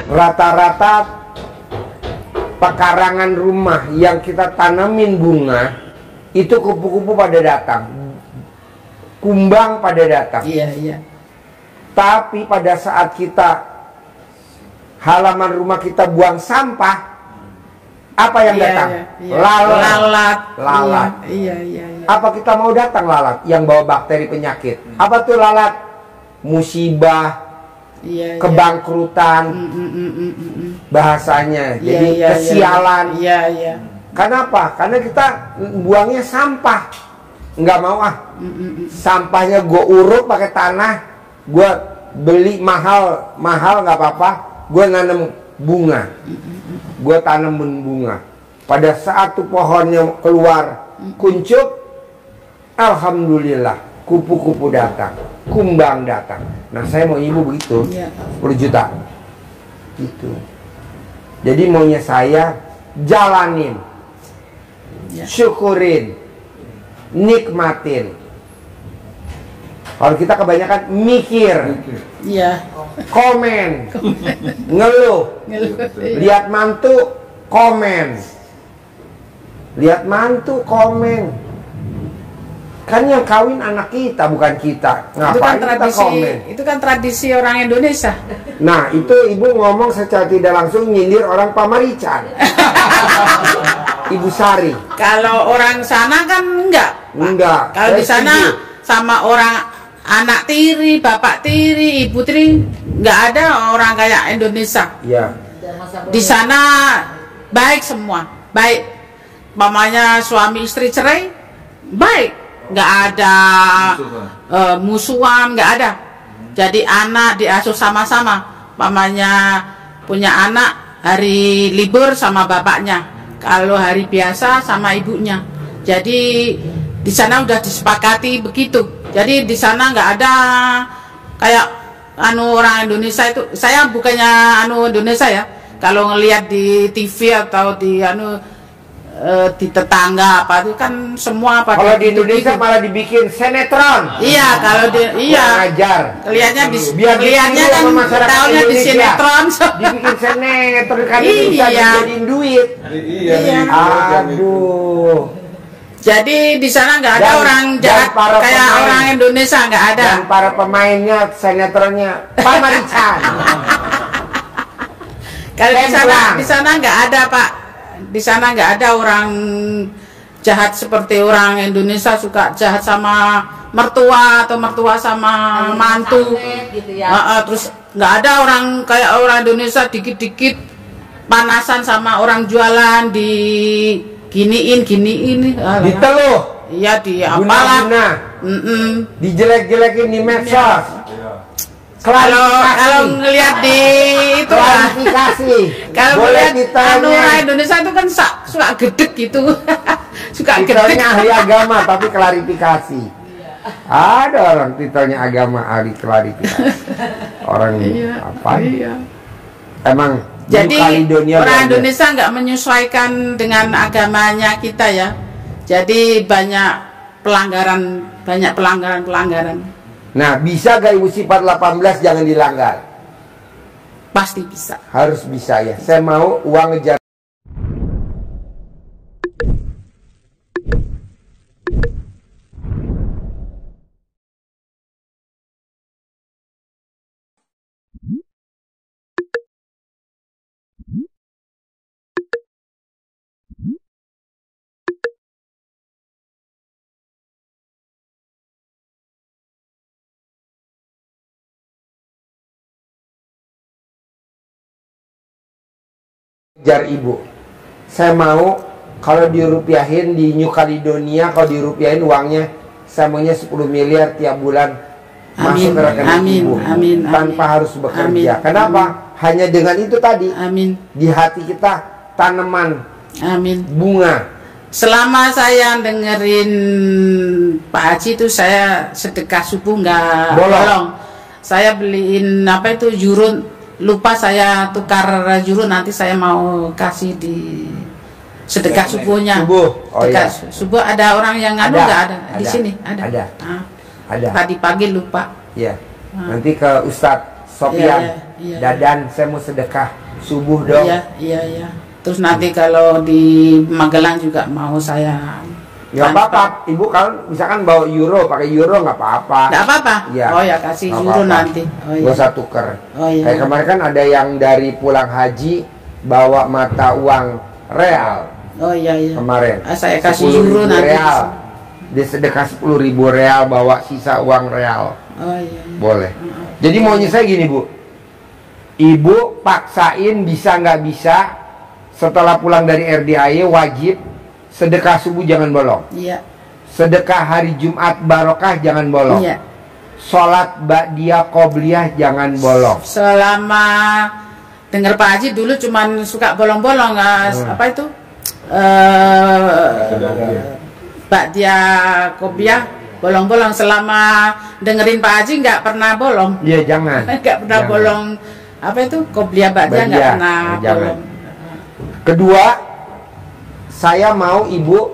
Rata-rata pekarangan rumah yang kita tanamin bunga itu kupu-kupu pada datang, kumbang pada datang. Iya. Tapi pada saat kita halaman rumah kita buang sampah, apa yang datang? Lalat. Iya. Apa kita mau datang lalat yang bawa bakteri penyakit? Apa tuh lalat? Musibah, kebangkrutan, bahasanya. Jadi kesialan. Iya. Kenapa? Karena kita buangnya sampah. Nggak mau sampahnya gue urut pakai tanah, gue beli mahal nggak apa-apa, gue nanam bunga, gue tanam bunga. Pada saat tuh pohonnya keluar kuncup, alhamdulillah kupu-kupu datang, kumbang datang. Nah saya mau ibu begitu, 10 juta gitu. Jadi maunya saya jalanin, syukurin, nikmatin. Kalau kita kebanyakan mikir, komen, ngeluh, lihat mantu, komen, lihat mantu, komen. Kan yang kawin anak kita, bukan kita. Ngapain kita komen? Itu kan tradisi orang Indonesia. Nah, itu ibu ngomong secara tidak langsung nyindir orang Pamarican. Ibu Sari. Kalau orang sana kan enggak. Kalau di sana sama orang anak tiri, bapak tiri, ibu tiri, nggak ada orang kayak Indonesia. Iya. Di sana baik semua, baik. Mamanya suami istri cerai, baik, nggak ada musuhan, nggak ada. Jadi anak diasuh sama-sama. Mamanya punya anak hari libur sama bapaknya, kalau hari biasa sama ibunya. Jadi di sana udah disepakati begitu. Jadi di sana nggak ada kayak orang Indonesia itu. Saya bukannya Indonesia ya. Kalau ngelihat di TV atau di di tetangga apa itu kan semua pada. Kalau di Indonesia malah dibikin sinetron. Iya, kalau ngajar. Kelihatannya kelihatannya kan tahunnya di sinetron. Dibikin sinetron kan bisa dijadiin duit. Iya. Aduh. Jadi di sana nggak ada orang jahat kayak orang Indonesia, nggak ada. Dan para pemainnya sinetronnya Pamarican. Kalau di sana nggak ada Pak. Di sana nggak ada orang jahat seperti orang Indonesia suka jahat sama mertua atau mertua sama mantu. Gitu ya. Terus nggak ada orang kayak orang Indonesia dikit-dikit panasan sama orang jualan di giniin diteluh, iya di apalah, dijelek-jelekin di medsos. Kalau ngelihat di itu klarifikasi. Kalau ngelihat orang Indonesia itu kan suka gedek gitu. Suka gedek. Titelnya ahli agama tapi klarifikasi. Ada orang titelnya agama ahli klarifikasi. Orang apa? Emang jadi orang Indonesia nggak menyesuaikan dengan agamanya kita ya. Jadi banyak pelanggaran. Nah, bisa gak Ibu sifat 18 jangan dilanggar? Pasti bisa. Harus bisa ya. Saya mau uang ngejar. Ibu, saya mau kalau dirupiahin di New Caledonia, kalau dirupiahin uangnya saya maunya 10 miliar tiap bulan masuk ke rekening ibu tanpa harus bekerja. Kenapa? Hanya dengan itu tadi di hati kita tanaman bunga. Selama saya dengerin Pak Haji itu saya sedekah subuh nggak bolong. saya beliin apa itu jurun, lupa saya tukar jurun, nanti saya mau kasih di sedekah subuhnya. Oh sedekah iya. subuh ada orang yang nganu nggak ada di sini? Ada. Ah. Ada. Tadi pagi lupa. Iya. Nanti ke Ustadz Sofian Dadan, saya mau sedekah subuh dong. Iya. Terus nanti kalau di Magelang juga mau saya. Nggak apa-apa, ibu kalau misalkan bawa euro, pakai euro nggak apa-apa. Nggak apa-apa. Ya. Oh ya, kasih euro nanti. Oh iya. Gak usah tuker. Oh iya. Kayak kemarin kan ada yang dari pulang haji bawa mata uang real. Oh iya. Kemarin. Saya kasih 10.000 euro nanti. real. Dia sedekah 10.000 real, bawa sisa uang real. Oh iya. Boleh. Jadi maunya saya gini, Bu. Ibu paksain bisa nggak bisa, setelah pulang dari RDAY wajib sedekah subuh jangan bolong. Iya. Sedekah hari Jumat barokah jangan bolong. Iya. Sholat ba'diyah qobliyah jangan bolong. Selama dengar Pak Haji dulu cuman suka bolong-bolong, apa itu? Ba'diyah qobliyah bolong-bolong. Selama dengerin Pak Haji nggak pernah bolong. Iya, jangan. Nggak pernah Jangan. bolong. Apa itu? Qobliyah ba'diyah nggak pernah jangan. bolong. Kedua, saya mau ibu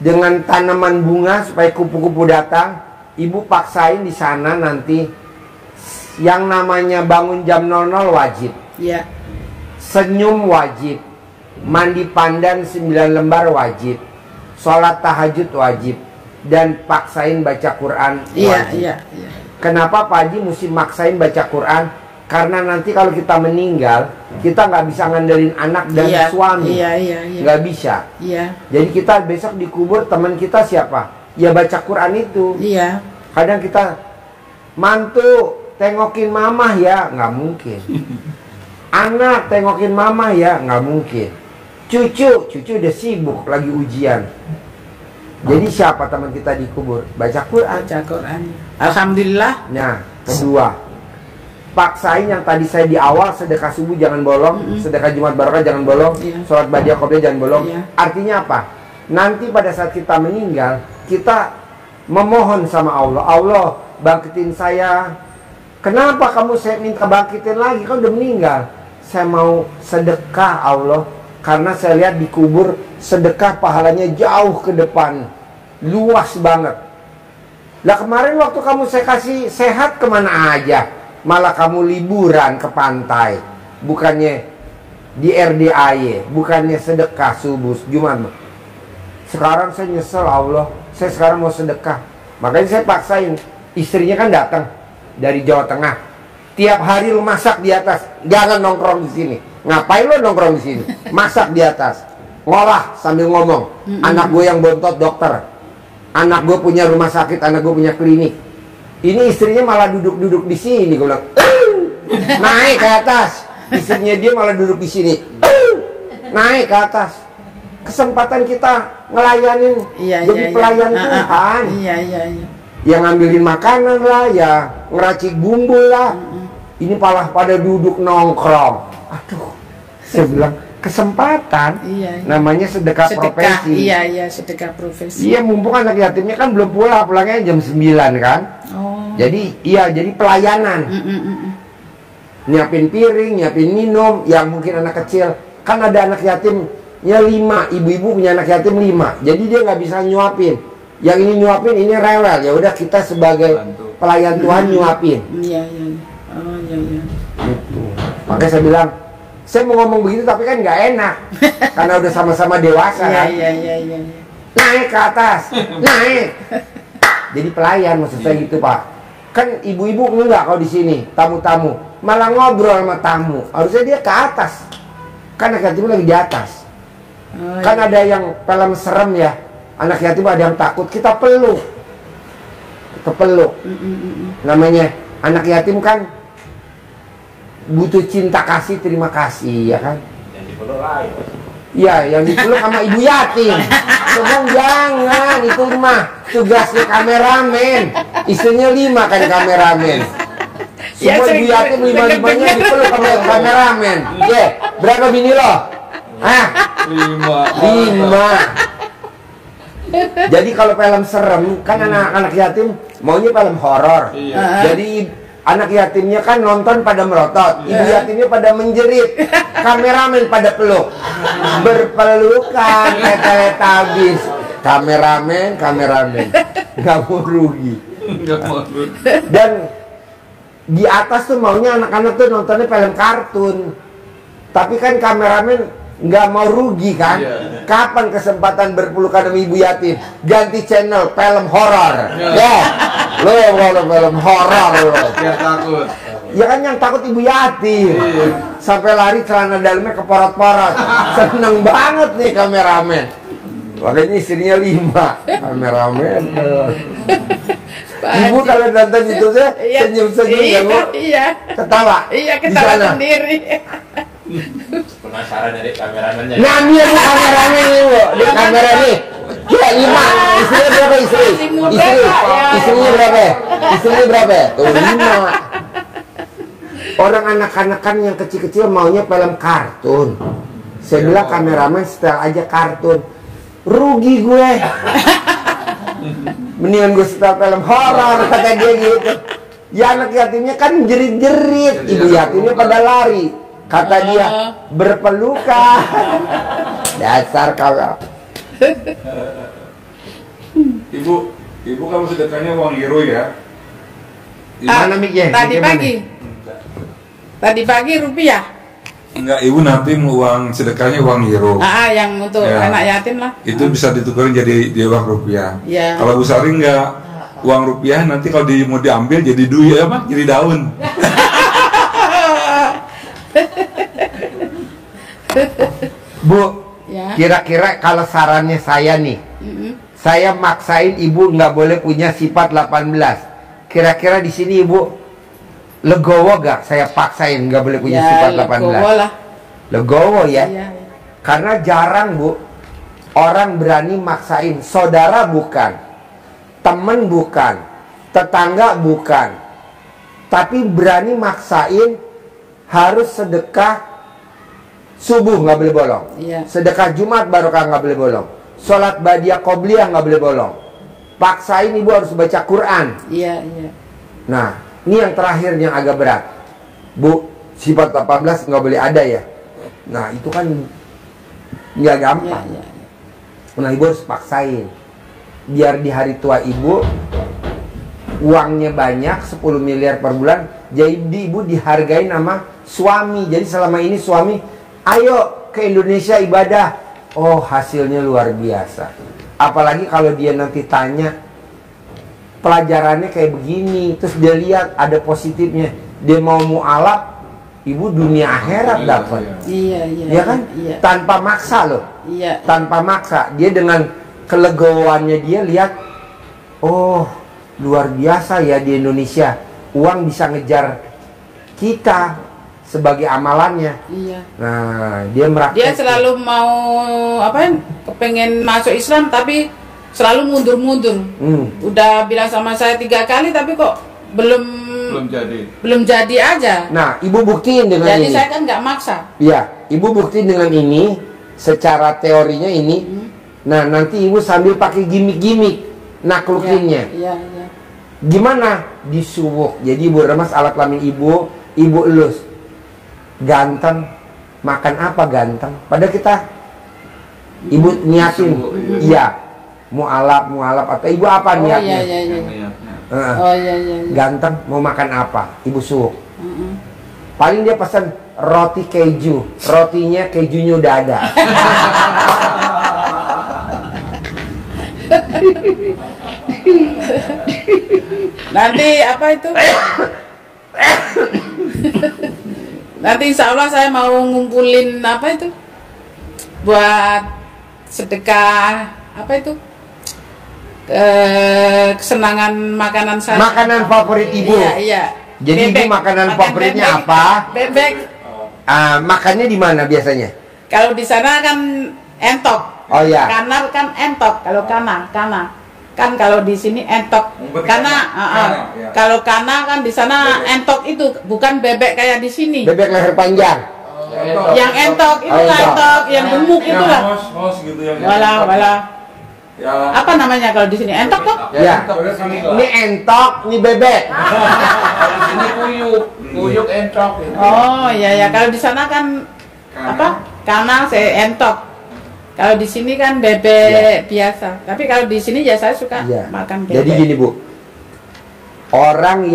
dengan tanaman bunga supaya kupu-kupu datang, ibu paksain di sana nanti yang namanya bangun jam 00 wajib. Iya. Senyum wajib. Mandi pandan 9 lembar wajib. Sholat tahajud wajib. Dan paksain baca Quran wajib. Iya. Kenapa Pak Haji mesti maksain baca Quran? Karena nanti kalau kita meninggal, kita nggak bisa ngandelin anak dan suami. Iya. Nggak bisa. Iya. Jadi kita besok dikubur, teman kita siapa? Ya baca Quran itu. Iya. Kadang kita mantu tengokin mama ya, nggak mungkin. Anak tengokin mama ya, nggak mungkin. Cucu udah sibuk lagi ujian. Jadi siapa teman kita dikubur? Baca Quran. Baca Quran. Alhamdulillah. Nah, kedua, paksain yang tadi saya di awal, sedekah subuh jangan bolong, sedekah Jumat barokah jangan bolong, sholat ba'diyah qobliyah jangan bolong. Artinya apa? Nanti pada saat kita meninggal, kita memohon sama Allah, Allah bangkitin saya. Kenapa kamu saya minta bangkitin lagi? Kan udah meninggal. Saya mau sedekah Allah, karena saya lihat di kubur sedekah pahalanya jauh ke depan, luas banget. Lah kemarin waktu kamu saya kasih sehat kemana aja? Malah kamu liburan ke pantai, bukannya di RDAY, bukannya sedekah subuh Jumat. Sekarang saya nyesel Allah, saya sekarang mau sedekah. Makanya saya paksain. Istrinya kan datang dari Jawa Tengah. Tiap hari lu masak di atas, jangan nongkrong di sini. Ngapain lu nongkrong di sini? Masak di atas, ngolah sambil ngomong. Anak gue yang bontot dokter, anak gue punya rumah sakit, anak gue punya klinik. Ini istrinya malah duduk-duduk di sini, gue bilang, naik ke atas. Istrinya dia malah duduk di sini, naik ke atas. Kesempatan kita ngelayanin, jadi pelayan Tuhan. Iya. Yang ngambilin makanan lah, ya ngeracik bumbu lah. Ini malah pada duduk nongkrong. Aduh, saya bilang kesempatan. Namanya sedekah profesi. Iya, sedekah profesi. Iya, mumpung anak yatimnya kan belum pulang, pulangnya jam 9 kan. Jadi jadi pelayanan. Nyiapin piring, nyiapin minum, yang mungkin anak kecil. Kan ada anak yatimnya 5, ibu-ibu punya anak yatim 5. Jadi dia nggak bisa nyuapin. Yang ini nyuapin, ini rewel. Ya udah, kita sebagai pelayan Tuhan nyuapin. Iya. Oh iya. Gitu. Makanya saya bilang, saya mau ngomong begitu tapi kan nggak enak. Karena udah sama-sama dewasa kan. Iya. Naik ke atas, naik. Jadi pelayan maksud saya gitu, Pak. Kan ibu-ibu enggak kalau di sini, tamu-tamu malah ngobrol sama tamu. Harusnya dia ke atas. Kan anak yatim lagi di atas. Kan ada yang film serem ya. Anak yatim ada yang takut, kita peluk. Namanya anak yatim kan butuh cinta kasih, terima kasih, ya kan? Yang dipeluk lain. Iya, yang dipeluk sama ibu yatim. Sebang jangan, itu mah tugasnya kameramen. Istrinya 5 kan kameramen. Semua ibu yatim 5-5-nya dipeluk sama kameramen. Oke, berapa bini lo? 5. Jadi kalau film serem, kan anak-anak yatim maunya film horor. Jadi Anak yatimnya kan nonton pada merotot, ibu yatimnya pada menjerit, kameramen pada peluk, berpelukan, tetetabis. Kameramen, nggak mau rugi. Dan di atas tuh maunya anak-anak tuh nontonnya film kartun, tapi kan kameramen nggak mau rugi kan? Kapan kesempatan berpelukan sama ibu yatim? Ganti channel film horor, ya. Lo kalau film horor lo, biar takut. ya kan yang takut ibu yatim. Sampai lari celana dalamnya keporot-porot. Seneng banget nih kameramen. Makanya istrinya 5 kameramen. Ibu kalau nonton itu saya senyum-senyum ya Bu. Iya. Ketawa. Iya, ketawa sendiri. Penasaran dari kameramennya. Nah, dia Bu kameramen nih Bu. Dia kamera nih. Ya 5. Istrinya berapa istri? Istrinya berapa? Istrinya berapa? Tuh 5. Orang anak-anakan yang kecil-kecil maunya film kartun. Saya bilang kameramen setel aja kartun. Rugi gue. Mendingan gue setel film horor, kata dia gitu. Ya anak yatimnya kan jerit-jerit, ibu yatimnya pada lari. Kata dia berpelukan. Dasar kau. Ibu kamu sedekahnya uang euro ya? Mana miknya? Tadi pagi rupiah. Enggak, ibu nanti uang sedekahnya uang euro. Yang untuk anak yatim lah. Itu bisa ditukerin jadi uang rupiah. Ya. Kalau Bu Sari enggak, uang rupiah nanti kalau mau diambil jadi duit apa? Jadi daun. Bu, Ya. kira-kira kalau sarannya saya nih, saya maksain ibu nggak boleh punya sifat 18. Kira-kira di sini ibu legowo gak? Saya paksain nggak boleh punya sifat 18. Legowo lah. Legowo ya? Iya. Karena jarang Bu orang berani maksain. Saudara bukan, temen bukan, tetangga bukan, tapi berani maksain harus sedekah subuh nggak boleh bolong, sedekah Jumat barokah nggak boleh bolong, sholat badiah qobliyah nggak boleh bolong. Paksain ibu harus baca Quran. Iya. Nah, ini yang terakhir yang agak berat, Bu. Sifat 18 nggak boleh ada ya. Nah, itu kan nggak gampang. Iya. Nah, ibu harus paksain. Biar di hari tua ibu uangnya banyak, 10 miliar per bulan. Jadi ibu dihargai nama suami. Jadi selama ini suami, ayo ke Indonesia ibadah. Oh, hasilnya luar biasa. Apalagi kalau dia nanti tanya, pelajarannya kayak begini, terus dia lihat ada positifnya, dia mau mu'alaf, ibu dunia akhirat dapat. Iya. Ya kan? Iya. Tanpa maksa loh. Iya. Tanpa maksa, dia dengan kelegowannya dia lihat, oh luar biasa ya di Indonesia, uang bisa ngejar kita sebagai amalannya. Iya. Nah, dia merakit. Dia selalu mau kepengen masuk Islam tapi selalu mundur-mundur. Udah bilang sama saya 3 kali tapi kok belum jadi aja. Nah, ibu buktiin dengan jadi ini. saya kan nggak maksa. Iya, ibu buktiin dengan ini. Secara teorinya ini. Nah, nanti ibu sambil pakai gimmick-gimmick naklukinnya. Iya. Gimana? Disuwuk. Jadi ibu remas alat kelamin ibu elus. Ganteng, makan apa ganteng? Padahal kita ibu niatin, iya, mu'alaf atau ibu apa niatnya? Iya. Ganteng, mau makan apa? Ibu suwuk. Paling dia pesan roti keju, rotinya kejunya udah ada. Nanti apa itu? Nanti insya Allah saya mau ngumpulin apa itu buat sedekah apa itu kesenangan makanan saya. Makanan favorit ibu. Iya. Jadi bebek. ibu makanan favoritnya bebek. apa? Bebek. Makannya di mana biasanya? Kalau di sana kan entok. Oh ya. Karena kan entok. Kalau kana. Kan kalau di sini entok. Karena kalau kana kan di sana entok itu bukan bebek kayak di sini. Bebek leher panjang. Yang entok itu entok, yang gemuk itu lah. Gitu yang Wala. Ya. Apa namanya kalau di sini entok toh? Ya. Ini entok, ini bebek. Kalau di sini kuyuk entok gitu. Oh iya ya, kalau di sana kan apa? Kanang saya entok. Kalau di sini kan bebek biasa. Tapi kalau di sini ya saya suka makan bebek. Jadi gini Bu, orang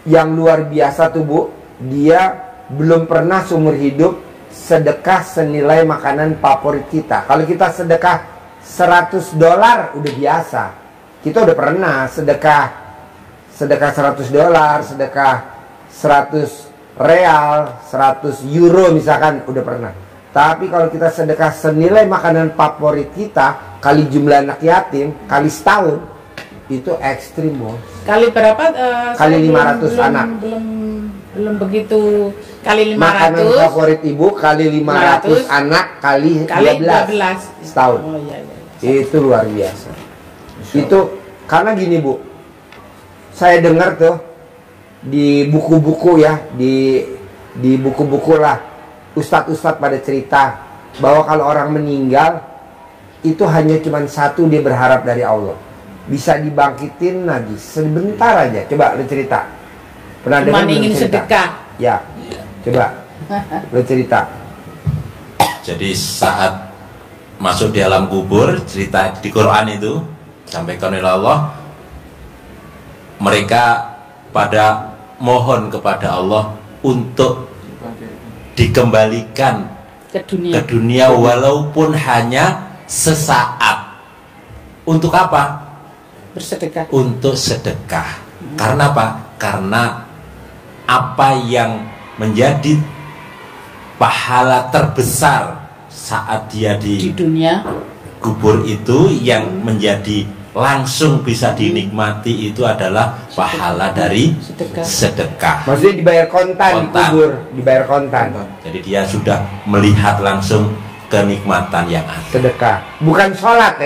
yang luar biasa tuh Bu, dia belum pernah seumur hidup sedekah senilai makanan favorit kita. Kalau kita sedekah $100 udah biasa. Kita udah pernah sedekah $100, sedekah 100 real, 100 euro misalkan udah pernah. Tapi kalau kita sedekah senilai makanan favorit kita kali jumlah anak yatim kali setahun, itu ekstrim Bos. Kali berapa? Kali 500 anak. Belum begitu. Kali 500. Makanan favorit ibu kali 500 anak kali 12 setahun. Oh, iya. Itu luar biasa. Itu karena gini Bu, saya dengar tuh di buku-buku ya, di buku-buku lah, ustadz-ustadz pada cerita bahwa kalau orang meninggal itu hanya cuma satu, dia berharap dari Allah bisa dibangkitin lagi sebentar aja. Coba lu cerita. Pernah dengar? Ingin sedekah. Ya. Coba lu cerita. Jadi saat masuk di alam kubur, cerita di Quran itu sampaikan oleh Allah, mereka pada mohon kepada Allah untuk dikembalikan ke dunia walaupun hanya sesaat. Untuk apa? Bersedekah. Untuk sedekah. Karena apa? Karena apa yang menjadi pahala terbesar saat dia di dunia kubur itu yang menjadi langsung bisa dinikmati itu adalah pahala dari sedekah. Maksudnya dibayar kontan. Di kubur, dibayar kontan. Jadi dia sudah melihat langsung kenikmatan yang ada. Sedekah, bukan sholat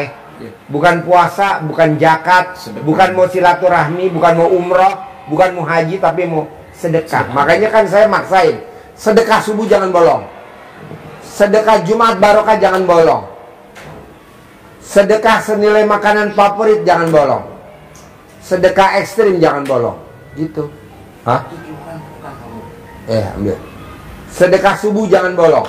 bukan puasa, bukan zakat, bukan mau silaturahmi, bukan mau umroh, bukan mau haji, tapi mau sedekah. Makanya kan saya maksain, sedekah subuh jangan bolong, sedekah Jumat barokah jangan bolong, sedekah senilai makanan favorit jangan bolong, sedekah ekstrim jangan bolong, gitu. Hah? Ambil. Sedekah subuh jangan bolong,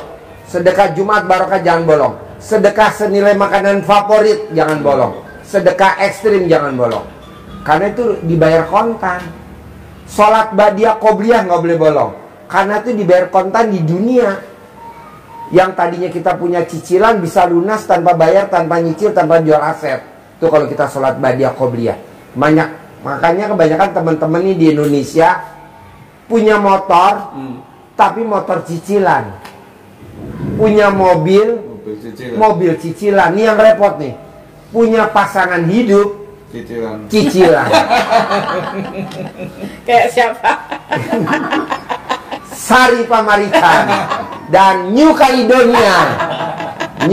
sedekah Jumat barokah jangan bolong, sedekah senilai makanan favorit jangan bolong, sedekah ekstrim jangan bolong. Karena itu dibayar kontan. Sholat badiah qobliyah nggak boleh bolong, karena itu dibayar kontan di dunia. Yang tadinya kita punya cicilan bisa lunas tanpa bayar, tanpa nyicil, tanpa jual aset. Itu kalau kita sholat badiah qobliyah. Makanya kebanyakan teman-teman ini di Indonesia punya motor, tapi motor cicilan. Punya mobil cicilan. Ini yang repot nih. Punya pasangan hidup cicilan. Kayak siapa? Sari Pamarican dan New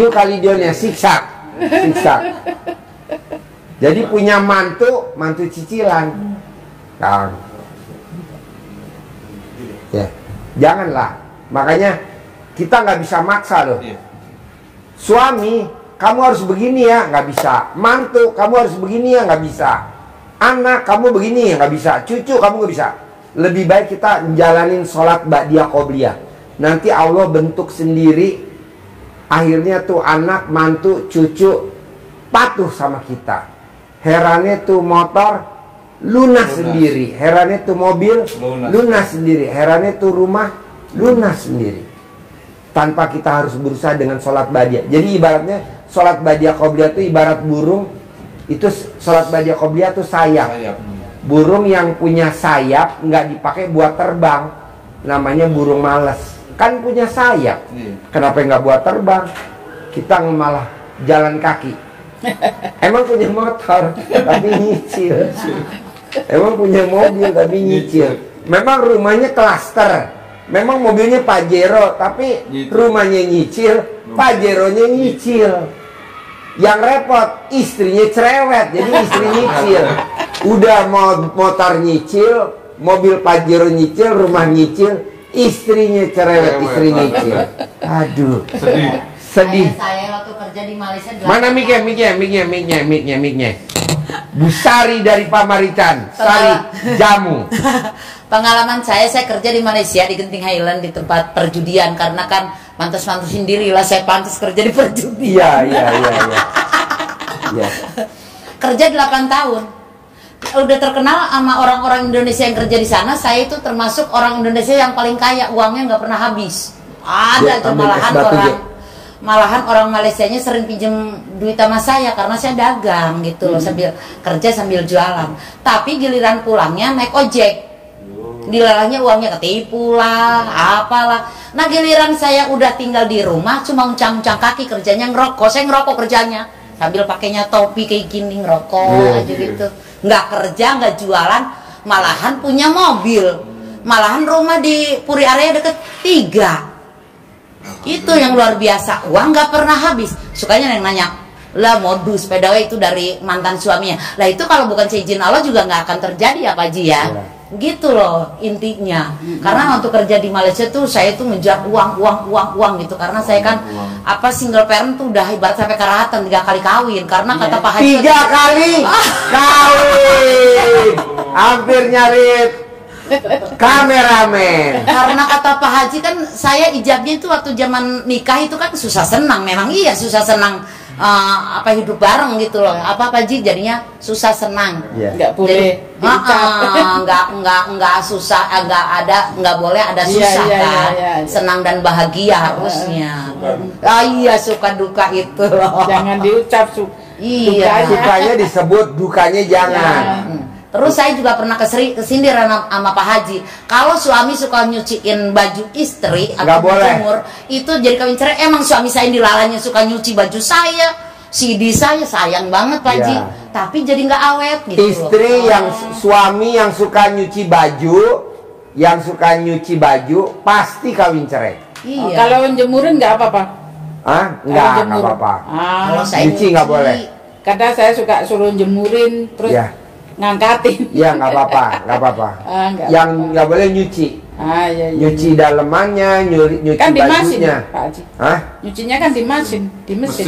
Caledonia siksak. Jadi punya mantu cicilan. Ya, janganlah. Makanya kita nggak bisa maksa loh. Suami, kamu harus begini ya, nggak bisa. Mantu, kamu harus begini ya, nggak bisa. Anak, kamu begini ya, nggak bisa. Cucu, kamu nggak bisa. Lebih baik kita jalanin sholat ba'diyah qobliyah. Nanti Allah bentuk sendiri. Akhirnya tuh anak, mantu, cucu patuh sama kita. Herannya tuh motor lunas sendiri. Herannya tuh mobil lunas sendiri. Herannya tuh rumah lunas sendiri. Tanpa kita harus berusaha dengan sholat badiah. Jadi ibaratnya sholat badiah qobliyah itu ibarat burung. Itu sholat badiah qobliyah itu sayap. Burung yang punya sayap nggak dipakai buat terbang, namanya burung malas. Kan punya sayap, kenapa nggak buat terbang? Kita malah jalan kaki. Emang punya motor tapi nyicil. Emang punya mobil tapi nyicil. Memang rumahnya klaster. Memang mobilnya Pajero, tapi rumahnya nyicil, Pajeronya nyicil. Yang repot, istrinya cerewet, jadi istri nyicil. Udah motor nyicil, mobil Pajero nyicil, rumah nyicil, istrinya cerewet, istri nyicil. Aduh, sedih. Saya waktu kerja di Malaysia. Mana mic-nya? Bu Sari dari Pamarican, Sari jamu. Pengalaman saya kerja di Malaysia di Genting Highland di tempat perjudian, karena kan mantas-mantasin diri lah saya pantas kerja di perjudian. Iya. Kerja 8 tahun. Udah terkenal sama orang-orang Indonesia yang kerja di sana. Saya itu termasuk orang Indonesia yang paling kaya, uangnya nggak pernah habis. Ada tuh malahan orang Malaysianya sering pinjem duit sama saya karena saya dagang gitu loh, sambil kerja sambil jualan. Tapi giliran pulangnya naik ojek, dilalahnya uangnya ketipu lah, apalah. Nah giliran saya udah tinggal di rumah cuma uncang-uncang kaki, kerjanya ngerokok. Saya ngerokok kerjanya sambil pakainya topi kayak gini, ngerokok aja gitu. Nggak kerja, nggak jualan, malahan punya mobil, malahan rumah di Puri Area deket 3. Itu yang luar biasa, uang nggak pernah habis. Sukanya yang nanya, lah modus PDW itu dari mantan suaminya. Lah itu kalau bukan seizin Allah juga nggak akan terjadi ya Pak Haji ya. Gitu loh intinya. Karena untuk kerja di Malaysia tuh saya tuh ngejar uang gitu. Karena saya kan single parent tuh udah ibarat sampai karatan 3 kali kawin. Karena kata Pak Haji 3 kali kawin, hampir nyarit kameramen. Karena kata Pak Haji kan saya ijabnya itu waktu zaman nikah itu kan susah senang. Memang iya susah senang, hidup bareng gitu loh. Apa Pak Haji jadinya susah senang. Nggak boleh nggak susah, nggak boleh ada susah kan. Senang dan bahagia harusnya. Iya suka duka itu loh. Jangan diucap iya. Sukanya disebut, dukanya jangan. Terus saya juga pernah kesindir sama Pak Haji, kalau suami suka nyuciin baju istri atau jemur, itu jadi kawin cerai. Emang suami saya dilalanya suka nyuci baju saya, CD saya, sayang banget Pak Haji. Tapi jadi nggak awet gitu. Istri yang suami yang suka nyuci baju, pasti kawin cerai. Iya. Kalau jemurin nggak apa-apa? Nggak apa-apa. Kalau saya nyuci nggak boleh. Kadang saya suka suruh jemurin, terus ngangkatin. Ya nggak apa-apa. Yang nggak boleh nyuci. Nyuci dalemannya, nyuci kan bajunya. Pak Haji. Nyucinya kan di mesin cuci.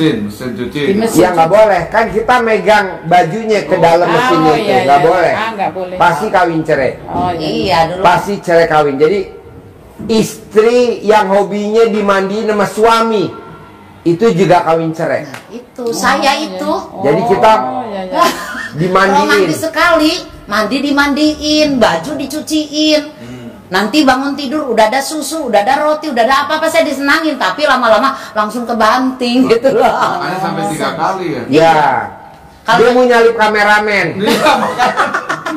Di mesin. Ya nggak boleh. Kan kita megang bajunya ke dalam mesinnya itu, nggak boleh. Nggak boleh. Pasti kawin cerai. Iya dulu. Pasti cerai kawin. Jadi istri yang hobinya dimandiin sama suami itu juga kawin cerai. Itu saya itu. Jadi kita dimandiin. Romantis sekali, mandi dimandiin, baju dicuciin. Nanti bangun tidur udah ada susu, udah ada roti, udah ada apa-apa, saya disenangin. Tapi lama-lama langsung kebanting gitu loh. Makanya sampai 3 kali ya. Ya. Dia mau nyalip kameramen.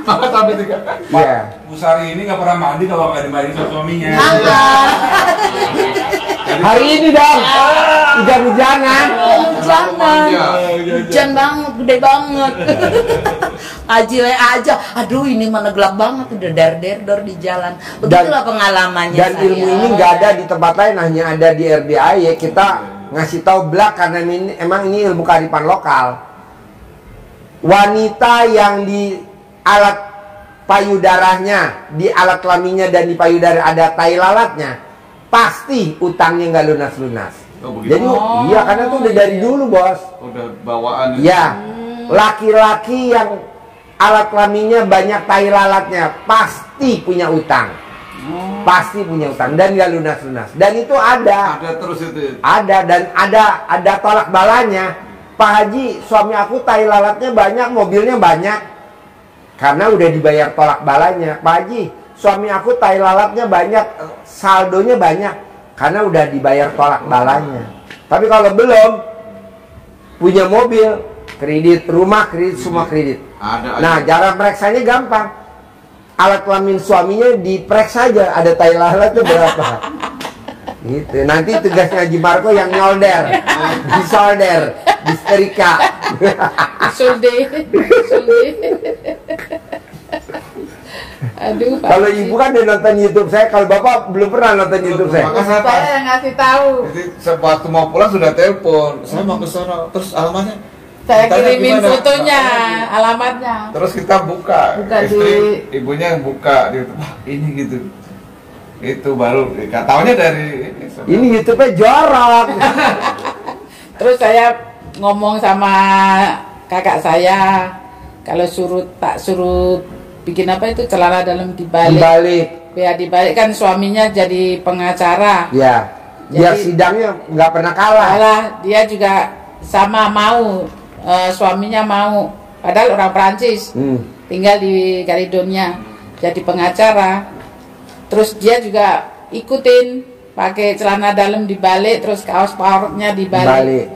Maka sampai 3 kali. Iya. Bu Sari ini nggak pernah mandi kalau nggak dimandiin sama suaminya. Hari ini dong, hujan-hujanan. Hujan banget, gede banget. Ajile aja, aduh ini mana gelap banget, udah der-der di jalan. Begitulah pengalamannya. Dan ilmu ini nggak ada di tempat lain, hanya ada di RDAY. Kita ngasih tahu belak karena emang ini ilmu kearifan lokal. Wanita yang di alat payudaranya, di alat kelaminnya dan di payudara ada tai lalatnya, pasti utangnya nggak lunas-lunas. Jadi iya, karena itu udah dari dulu bos. Udah bawaan. Ya, laki-laki yang alat kelaminnya banyak tai lalatnya pasti punya utang. Pasti punya utang dan nggak lunas-lunas. Dan itu ada. Ada terus itu. Ada dan ada tolak balanya. Pak Haji, suami aku tai lalatnya banyak, mobilnya banyak. Karena udah dibayar tolak balanya. Pak Haji, suami aku tai lalatnya banyak, saldonya banyak. Karena udah dibayar tolak balanya. Tapi kalau belum, punya mobil, kredit rumah, kredit, semua kredit. Nah, cara mereksanya gampang. Alat kelamin suaminya dipereks saja, ada tai lalatnya berapa. Gitu. Nanti tugasnya Haji Marco yang nyolder, disolder, disetrika. Aduh, kalau ibu kan udah nonton YouTube saya, kalau bapak belum pernah nonton YouTube saya. Maka saya yang ngasih tahu. Jadi waktu mau pulang sudah telepon, saya mau ke sana, terus alamatnya. Saya kirimin fotonya, alamatnya. Terus kita buka istri, ibunya yang buka, dia wah ini gitu. Itu baru taunya dari ini YouTube-nya jorok. Terus saya ngomong sama kakak saya, kalau tak suruh bikin apa itu celana dalam dibalik. Dibalik. Ya dibalik kan suaminya jadi pengacara. Ya. Biar sidangnya nggak pernah kalah. Dia juga sama mau, suaminya mau. Padahal orang Prancis, tinggal di Caledonia, jadi pengacara. Terus dia juga ikutin pakai celana dalam dibalik, terus kaos paurnya dibalik.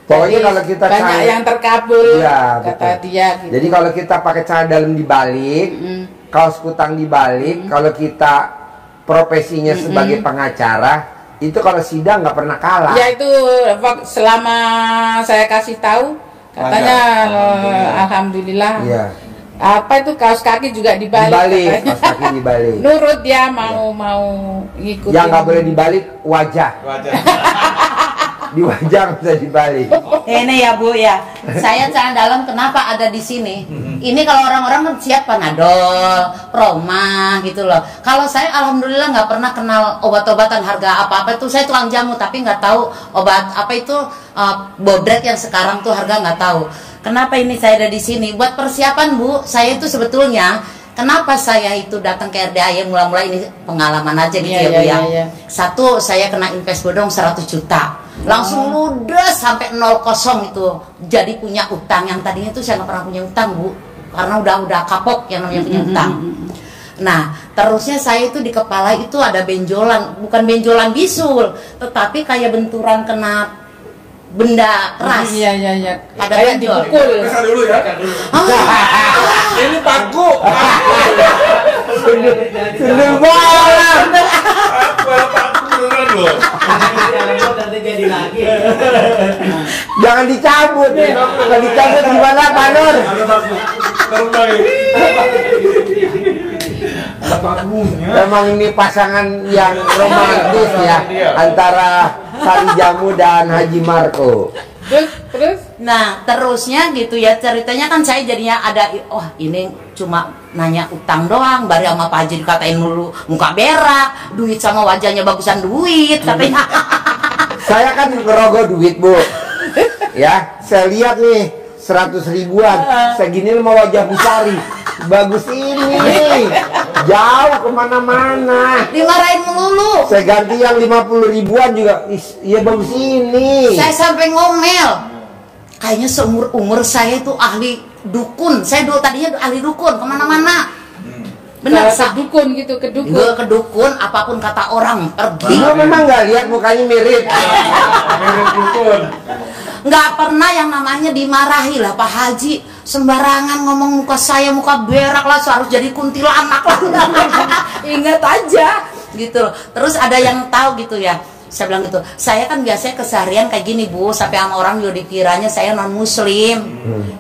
Pokoknya kalau kita banyak yang terkabul, ya, kata dia. Gitu. Jadi kalau kita pakai celana dalam dibalik, kaos kutang dibalik, kalau kita profesinya sebagai pengacara, itu kalau sidang nggak pernah kalah. Ya itu selama saya kasih tahu, katanya alhamdulillah. Iya. Apa itu kaos kaki juga dibalik. Kaos kaki dibalik. Nurut dia mau ngikutin. Yang nggak boleh dibalik wajah. Di wajah bisa dibalik. Ini ya Bu ya, saya celana dalam kenapa ada di sini? Ini kalau orang-orang kan siap Panadol, Roma gitu loh. Kalau saya alhamdulillah nggak pernah kenal obat-obatan harga apa-apa itu. Saya tukang jamu tapi nggak tahu obat apa itu bodrek yang sekarang tuh harga nggak tahu. Kenapa ini saya ada di sini? Buat persiapan Bu, saya itu sebetulnya kenapa saya itu datang ke RDAY mula-mula ini pengalaman aja gitu ya Bu ya. Satu, saya kena invest bodong 100 juta. Langsung ludes sampai 0 kosong itu. Jadi punya utang yang tadinya itu saya nggak pernah punya utang Bu. Karena udah kapok yang namanya punya utang. Nah, terusnya saya itu di kepala itu ada benjolan, bukan benjolan bisul, tetapi kayak benturan kena benda keras. Iya. Ada kayak benjol. dipukul. Bisa dulu ya. Ini paku. Sundel bolong. Paku beneran loh. Jangan dicabut. Kalau dicabut gimana Pak Nur? Ada paku. Terbang. Ada pakunya. Memang ini pasangan yang romantis ya antara Sari Jamu dan Haji Marco. Terus? Nah, terusnya gitu ya ceritanya kan saya jadinya ada, ini cuma nanya utang doang, baru sama Pak Haji dikatain dulu muka berak, duit sama wajahnya bagusan duit, katanya. Saya kan ngerogoh duit Bu. Ya, saya lihat nih 100 ribuan, segini sama wajah Bu Sari. Bagus ini, jauh kemana-mana. Dimarahin melulu. Saya ganti yang 50 ribuan juga, iya bagus ini. Saya sampai ngomel. Kayaknya seumur umur saya itu ahli dukun. Saya dulu tadinya ahli dukun kemana-mana. Benar, ke dukun gitu, ke dukun. Ke dukun, apapun kata orang pergi. Lu memang nggak lihat mukanya mirip. Mirip dukun. Nggak pernah yang namanya dimarahi lah Pak Haji. Sembarangan ngomong muka saya muka berak lah, harus jadi kuntilanak lah. Ingat aja gitu. Terus ada yang tahu gitu ya. Saya bilang gitu, saya kan biasanya keseharian kayak gini Bu, sampai sama orang juga dikiranya saya non muslim.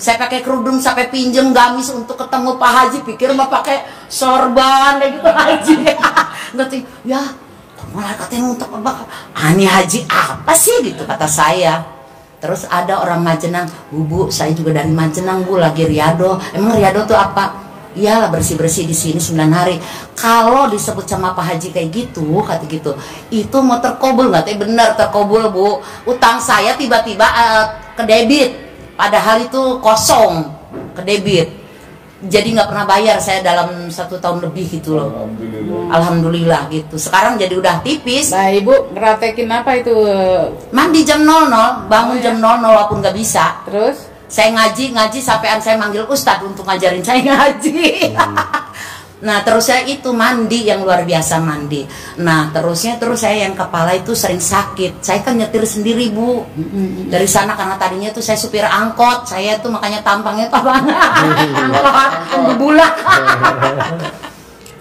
Saya pakai kerudung sampai pinjem gamis untuk ketemu Pak Haji, pikir mah pakai sorban kayak gitu Haji. Ngerti? Ya, malah katanya untuk apa? Ani Haji apa sih gitu kata saya. Terus ada orang Majenang, Bu, saya juga dari Majenang Bu, lagi riado. Emang riado tuh apa? Iyalah bersih-bersih di sini 9 hari. Kalau disebut sama Pak Haji kayak gitu, kata gitu, itu mau terkobul nggak? Bener terkobul Bu. Utang saya tiba-tiba ke debit, padahal itu kosong ke debit. Jadi nggak pernah bayar saya dalam 1 tahun lebih gitu loh. Alhamdulillah gitu. Sekarang jadi udah tipis. Nah Ibu ngeratekin apa itu? Mandi jam 00, bangun jam 00 walaupun nggak bisa. Terus? Saya ngaji sampean saya manggil ustadz untuk ngajarin saya ngaji. Nah terus saya itu mandi yang luar biasa mandi. Nah terus saya yang kepala itu sering sakit. Saya kan nyetir sendiri Bu. Dari sana karena tadinya tuh saya supir angkot. Saya tuh makanya tampangnya apa? Angkot bulak.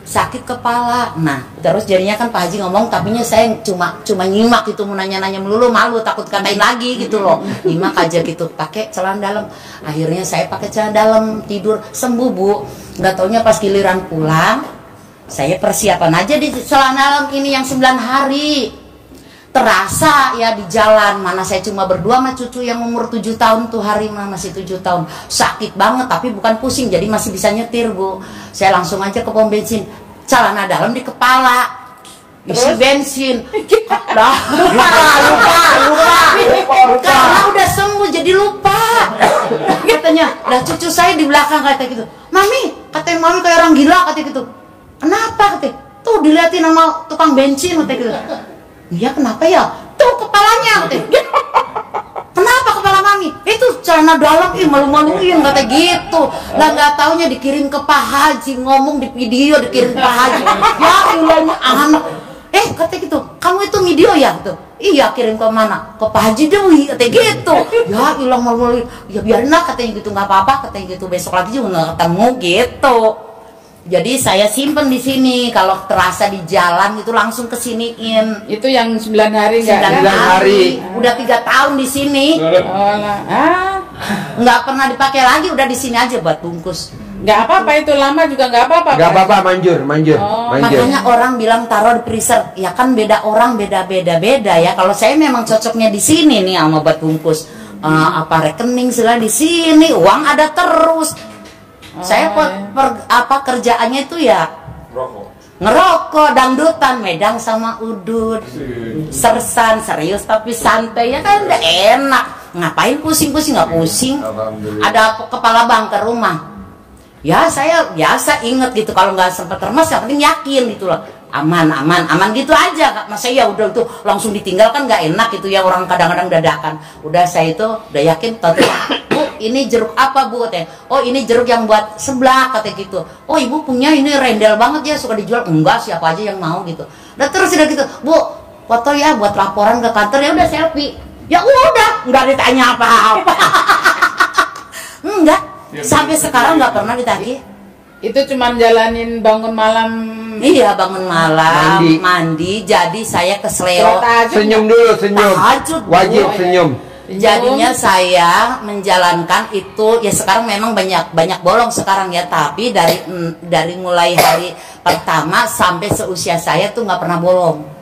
Sakit kepala. Nah terus jadinya kan Pak Haji ngomong, tapinya saya cuma nyimak gitu, mau nanya-nanya melulu, malu takut katain lagi gitu loh. Nyimak aja gitu, pakai celana dalam. Akhirnya saya pakai celana dalam, tidur sembuh Bu. Nggak taunya pas giliran pulang, saya persiapan aja di celana dalam ini yang 9 hari. Terasa ya di jalan, mana saya cuma berdua sama cucu yang umur 7 tahun tuh, hari masih 7 tahun. Sakit banget tapi bukan pusing, jadi masih bisa nyetir Bu. Saya langsung aja ke pom bensin, celana dalam di kepala. isi bensin. Lah, lupa. Karena udah sembuh jadi lupa. Katanya, lah cucu saya di belakang kata gitu. Mami, katanya mami kayak orang gila kata gitu. Kenapa katanya? Tuh diliatin sama tukang bensin kata gitu. Iya kenapa ya? Tuh kepalanya katanya. Kenapa kepala mami? Itu celana dalam, malu-maluin kata gitu. Lah nggak taunya dikirim ke Pak Haji, ngomong di video dikirim ke Pak Haji. Ya ilahnya anak. Kata gitu, kamu itu video ya? Gitu. Iya, kirim ke mana? Ke Pak Haji Dewi, katanya gitu. Ya ilah malu-maluin. Ya biarin lah katanya gitu, nggak apa-apa katanya gitu. Besok lagi juga nggak ketemu gitu. Jadi saya simpen di sini. Kalau terasa di jalan itu langsung kesiniin. Itu yang 9 hari nggak? 9 hari. Udah 3 tahun di sini. Nggak pernah dipakai lagi. Udah di sini aja buat bungkus. Nggak apa-apa, itu lama juga nggak apa-apa. Nggak apa-apa, manjur. Makanya orang bilang taruh di freezer. Ya kan beda orang beda ya. Kalau saya memang cocoknya di sini nih sama buat bungkus. Rekening segala di sini. Uang ada terus. Saya kerjaannya itu ya ngerokok, dangdutan, medang sama udut, sersan, serius tapi santai ya kan udah enak. Ngapain pusing-pusing, nggak pusing. Ada kepala bank ke rumah. Ya saya biasa inget gitu, kalau nggak sempat termas yang penting yakin gitu loh. Aman gitu aja. Masa ya udah tuh langsung ditinggal kan nggak enak gitu ya, orang kadang-kadang dadakan. Udah saya itu udah yakin, Bu, ini jeruk apa Bu? Katanya. Oh ini jeruk yang buat sebelah katanya gitu. Oh ibu punya ini rendel banget ya, suka dijual. Enggak, siapa aja yang mau gitu. Udah terus udah gitu, Bu foto ya buat laporan ke kantor. Ya udah selfie. Ya udah, nggak ditanya apa-apa. Enggak, sampai sekarang nggak pernah ditagih. Itu cuman jalanin bangun malam. Iya, bangun malam, mandi. Jadi saya ke Sleo. Senyum dulu, senyum. Tahajud, wajib senyum. Jadinya saya menjalankan itu ya. Sekarang memang banyak bolong sekarang ya, tapi dari mulai hari pertama sampai seusia saya tuh nggak pernah bolong.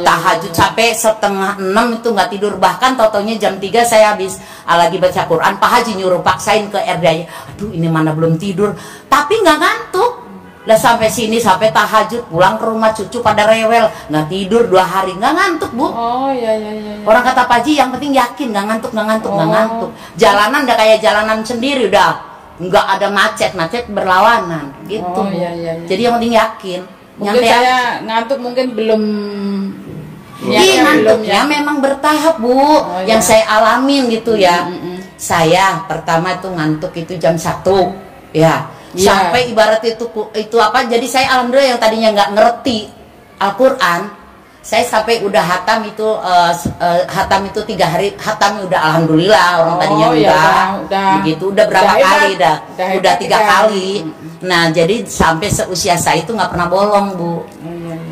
Tahajud sampai 5:30 itu nggak tidur. Bahkan totonya jam 3 saya habis lagi baca Quran. Pak Haji nyuruh paksain ke RD. Aduh ini mana belum tidur, tapi nggak ngantuk. Lah sampai sini, sampai tahajud, pulang ke rumah cucu pada rewel, nggak tidur 2 hari, nggak ngantuk Bu. Iya. Orang kata Pak Haji yang penting yakin, nggak ngantuk. Jalanan udah kayak jalanan sendiri, udah nggak ada macet berlawanan gitu. Iya. Jadi yang penting yakin. Mungkin saya ngantuk, mungkin belum. Iya, ngantuknya memang bertahap Bu. Yang saya alamin gitu ya. Saya pertama itu ngantuk itu jam 1 ya. Sampai ibarat itu apa, jadi saya alhamdulillah yang tadinya nggak ngerti Al-Quran, saya sampai udah hatam itu 3 hari hatam udah alhamdulillah. Orang tadinya udah begitu, udah berapa kali udah 3 kali. Nah jadi sampai seusia saya itu nggak pernah bolong Bu.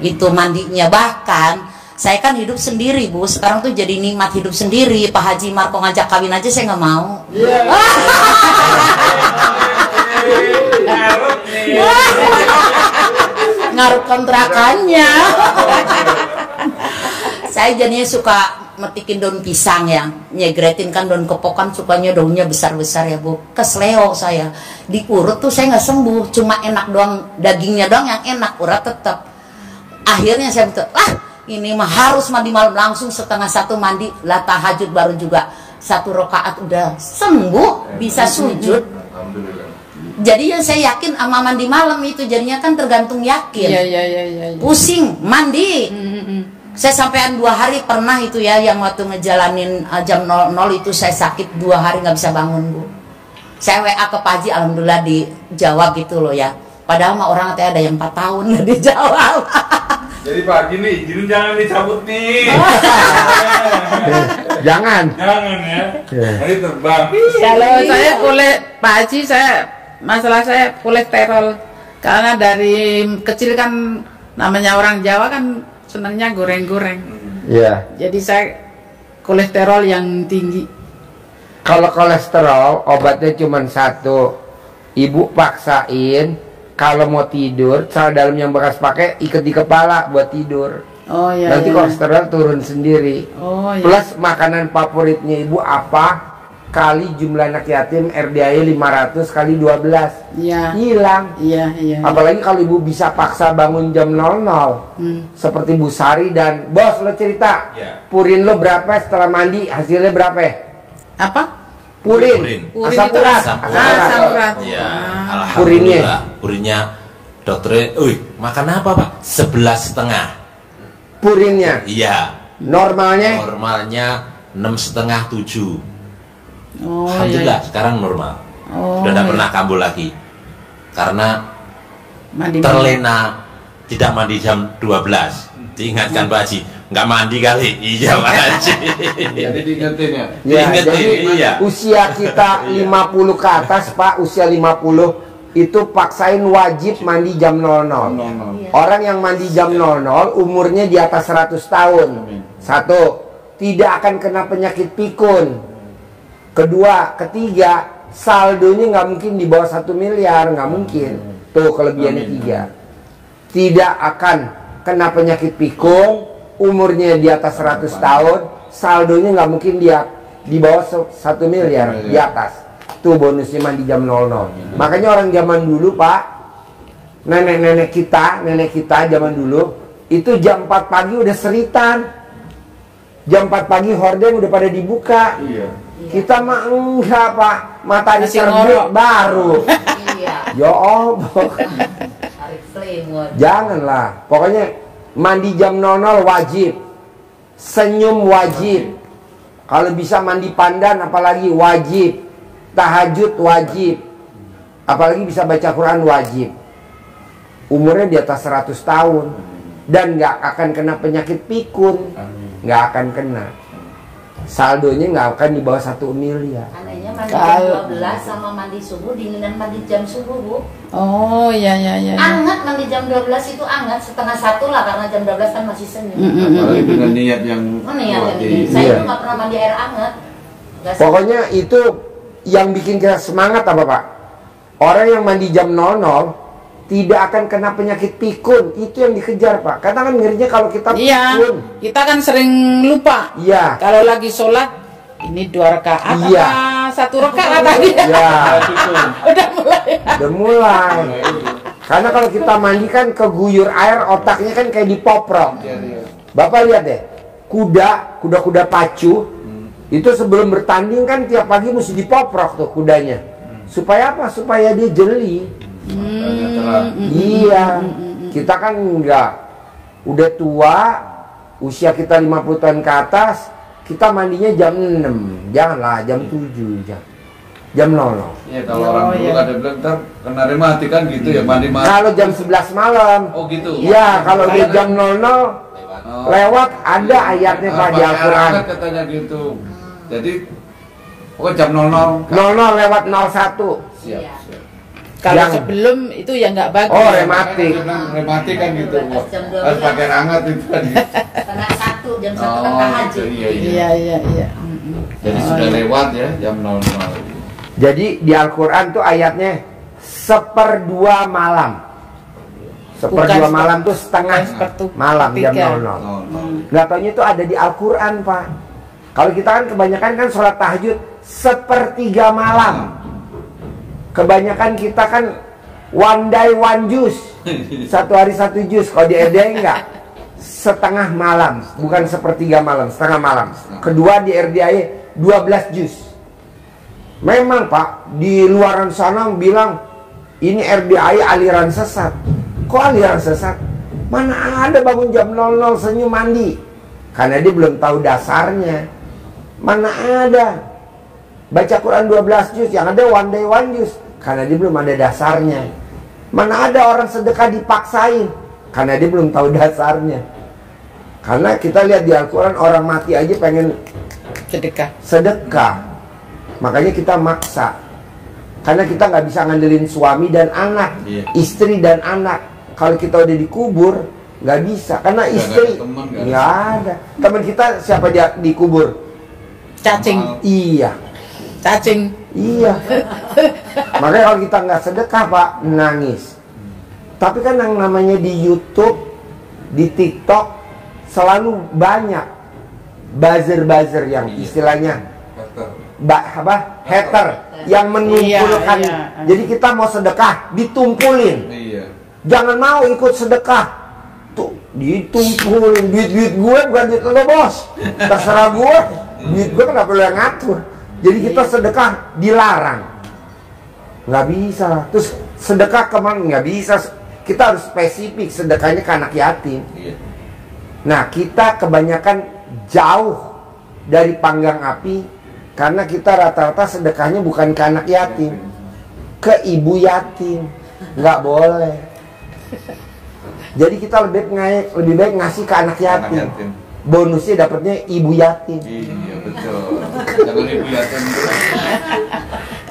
Itu mandinya, bahkan saya kan hidup sendiri Bu. Sekarang tuh jadi nikmat hidup sendiri. Pak Haji Marco ngajak kawin aja saya nggak mau. Ngaruh kontrakannya. Saya jadinya suka metikin daun pisang ya, nyegretin kan daun kepokan, sukanya daunnya besar-besar ya Bu. Ke Sleo saya diurut tuh saya nggak sembuh, cuma enak doang, dagingnya doang yang enak, urat tetap. Akhirnya saya betul, ini mah harus mandi malam, langsung 1:30 mandi, lah tahajud baru juga 1 rakaat udah sembuh, bisa sujud. Jadi ya saya yakin sama mandi malam itu, jadinya kan tergantung yakin. Iya. Pusing mandi. Saya sampean 2 hari pernah itu ya, yang waktu ngejalanin jam 00 itu saya sakit 2 hari nggak bisa bangun Bu. Saya WA ke Pak Haji, alhamdulillah dijawab gitu loh ya. Padahal mah orang katanya ada yang 4 tahun nggak dijawab. Jadi Pak Haji nih, izin jangan dicabut nih. Jangan ya. Nanti terbang. Kalau saya Pak Haji, masalah saya kolesterol. Karena dari kecil kan namanya orang Jawa kan senangnya goreng-goreng. Iya. Jadi saya kolesterol yang tinggi. Kalau kolesterol obatnya cuma 1. Ibu paksain kalau mau tidur, sel dalam yang bekas pakai ikat di kepala buat tidur. Nanti kolesterol turun sendiri. Plus makanan favoritnya ibu apa? kali jumlah anak yatim RDAI 500 kali 12. Iya. Hilang. Iya. Apalagi kalau ibu bisa paksa bangun jam 00. Seperti Bu Sari dan bos, lo cerita. Ya. Purin lo berapa setelah mandi, hasilnya berapa? Apa? Purin. Purin Asam itu urat. asam urat. Ya, Purinnya. alhamdulillah. Purinnya dokternya, makan apa Pak? 11,5. Purinnya. Iya. Normalnya Normalnya 6,5 7. Oh, Alhamdulillah iya. sekarang normal. Oh, Udah tidak iya. pernah kambuh lagi. Karena Mandi. terlena tidak mandi jam 12. Diingatkan Pak Haji, nggak mandi kali. Iya Pak Haji. Jadi diingetin ya. ya, Diingetin, jadi iya. usia kita 50 ke atas Pak, usia 50 itu paksain wajib mandi jam 00. Orang yang mandi jam 00 umurnya di atas 100 tahun. Satu, tidak akan kena penyakit pikun. Kedua, ketiga, saldonya nggak mungkin di bawah 1 miliar, nggak mungkin. Tuh kelebihannya 3. Tidak akan kena penyakit pikun, umurnya di atas 100 tahun, saldonya nggak mungkin di bawah 1 miliar, di atas. Tuh bonusnya mandi jam 00. Makanya orang zaman dulu Pak, nenek kita zaman dulu, itu jam 4 pagi udah seritan. Jam 4 pagi horden udah pada dibuka. Iya. Kita mah enggak Pak, matahari Masih terbit ngorok. baru. Iya. Ya Allah. Tarik flame. waduh. Janganlah. Pokoknya mandi jam 00 wajib. Senyum wajib. Kalau bisa mandi pandan apalagi wajib. Tahajud wajib. Apalagi bisa baca Quran wajib. Umurnya di atas 100 tahun. Dan nggak akan kena penyakit pikun. Nggak akan kena. Saldonya nggak akan di bawah 1 miliar. Anehnya mandi Kalau- jam 12 sama mandi subuh dinginan mandi jam subuh Bu. Oh, iya. Anget mandi jam 12 itu anget, setengah 1 lah karena jam 12 kan masih senyum. Apalagi dengan niat yang Mana ya yang wajib. ini? Saya Iya. itu nggak pernah mandi air anget. Nggak Pokoknya itu yang bikin kita semangat apa Pak? Orang yang mandi jam 00 tidak akan kena penyakit pikun. Itu yang dikejar Pak. Karena kan ngerinya kalau kita Iya, pikun. kita kan sering lupa. Iya. Kalau lagi sholat, ini 2 rakaat Iya. apa 1 rakaat tadi? Ya, Udah mulai. udah mulai. Karena kalau kita mandi kan keguyur air, otaknya kan kayak dipoprok. Bapak lihat deh, kuda pacu itu sebelum bertanding kan tiap pagi mesti dipoprok tuh kudanya. Supaya apa? Supaya dia jeli. Iya, kita kan enggak, udah tua, usia kita 50 tahun ke atas, kita mandinya jam 6, janganlah jam 7, jam 00. Ya kalau orang dulu ada bilang ntar kena rematik kan gitu ya mandi malam. Kalau jam 11 malam, Oh gitu. ya kalau udah jam 00 lewat ada ayatnya Pak di Pakai Al-Quran. air katanya gitu. Jadi pokoknya jam 00. 00 lewat 01. Siap. Iya. siap. Kalau Yang- sebelum itu ya nggak bagus. Oh, rematik. Dia bilang rematik kan gitu. Jam 12. Harus pakai air hangat itu kan. Setengah 1, jam 1 kan Oh, tahajud. gitu, iya. Iya. Jadi sudah lewat ya jam 00. Jadi di Al-Quran tuh ayatnya 1/2 malam. 1/2 Bukan malam tuh setengah malam jam 00. Nggak taunya itu ada di Al-Quran Pak. Kalau kita kan kebanyakan kan sholat tahajud 1/3 malam. Kebanyakan kita kan one day one juz, 1 hari 1 juz. Kalau di RDI enggak, setengah malam, bukan 1/3 malam, setengah malam. Kedua di RDI 12 juz. Memang Pak, di luaran sana bilang ini RDI aliran sesat. Kok aliran sesat? Mana ada bangun jam 00 senyum mandi? Karena dia belum tahu dasarnya. Mana ada baca Quran 12 juz, yang ada one day one juz. Karena dia belum ada dasarnya. Mana ada orang sedekah dipaksain? Karena dia belum tahu dasarnya. Karena kita lihat di Al-Quran orang mati aja pengen sedekah. Makanya kita maksa. Karena kita nggak bisa ngandelin suami dan anak, istri dan anak. Kalau kita udah dikubur, nggak bisa. Karena istri nggak ada. Teman kita siapa dia dikubur? Cacing. Iya. Cacing. Iya. Makanya kalau kita nggak sedekah Pak, nangis. Tapi kan yang namanya di YouTube, di TikTok selalu banyak buzzer-buzzer yang istilahnya hater yang mengumpulkan. Jadi kita mau sedekah ditumpulin. Iya. Jangan mau ikut sedekah tuh ditumpulin. Duit gue bukan duit lo bos, terserah gue. Duit gue kenapa lo yang ngatur. Jadi kita sedekah dilarang, nggak bisa. Terus sedekah kemana? Nggak bisa. Kita harus spesifik, sedekahnya ke anak yatim. Iya. Nah, kita kebanyakan jauh dari panggang api karena kita rata-rata sedekahnya bukan ke anak yatim, ke ibu yatim. Nggak boleh. Jadi kita lebih baik ngasih ke anak yatim. Bonusnya dapatnya ibu yatim. Iya, betul. Jangan ibu yatim.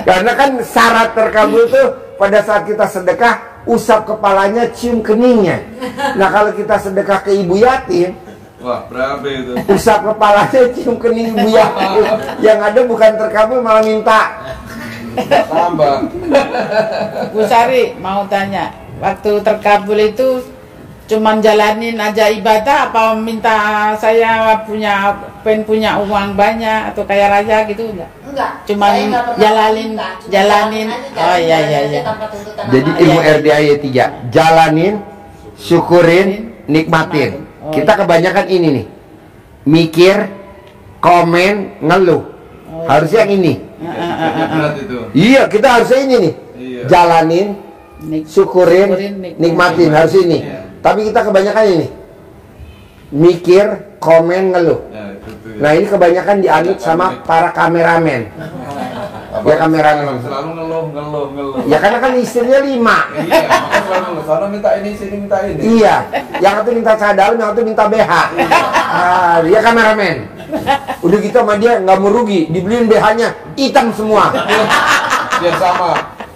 Karena kan syarat terkabul tuh pada saat kita sedekah, usap kepalanya, cium keningnya. Nah, kalau kita sedekah ke ibu yatim, wah, berapa itu? usap kepalanya, cium kening ibu yatim. Yang ada bukan terkabul, malah minta tambah. Bu Sari mau tanya, waktu terkabul itu cuman jalanin aja ibadah apa minta saya pengen punya uang banyak atau kaya raya gitu enggak? Enggak. Cuman jalanin. Oh iya. Jadi ilmu RDAY 3, jalanin, syukurin, nikmatin. Kita kebanyakan ini nih, mikir, komen, ngeluh. Harusnya yang ini. Berat itu. Iya, kita harusnya ini nih. Iya. Jalanin, syukurin, nikmatin. Harus ini. Iya. Tapi kita kebanyakan ini, mikir, komen, ngeluh. Ya, itu ya. Nah, ini kebanyakan dianut sama para kameramen. Ya, kameramen. Selalu ngeluh. Ya karena kan istrinya 5. Iya, makanya selalu ngeluh. Sana minta ini, sini minta ini. Iya, yang satu minta cadar, yang satu minta BH. Nah, dia kameramen. Udah gitu sama dia nggak mau rugi, dibeliin BH-nya hitam semua.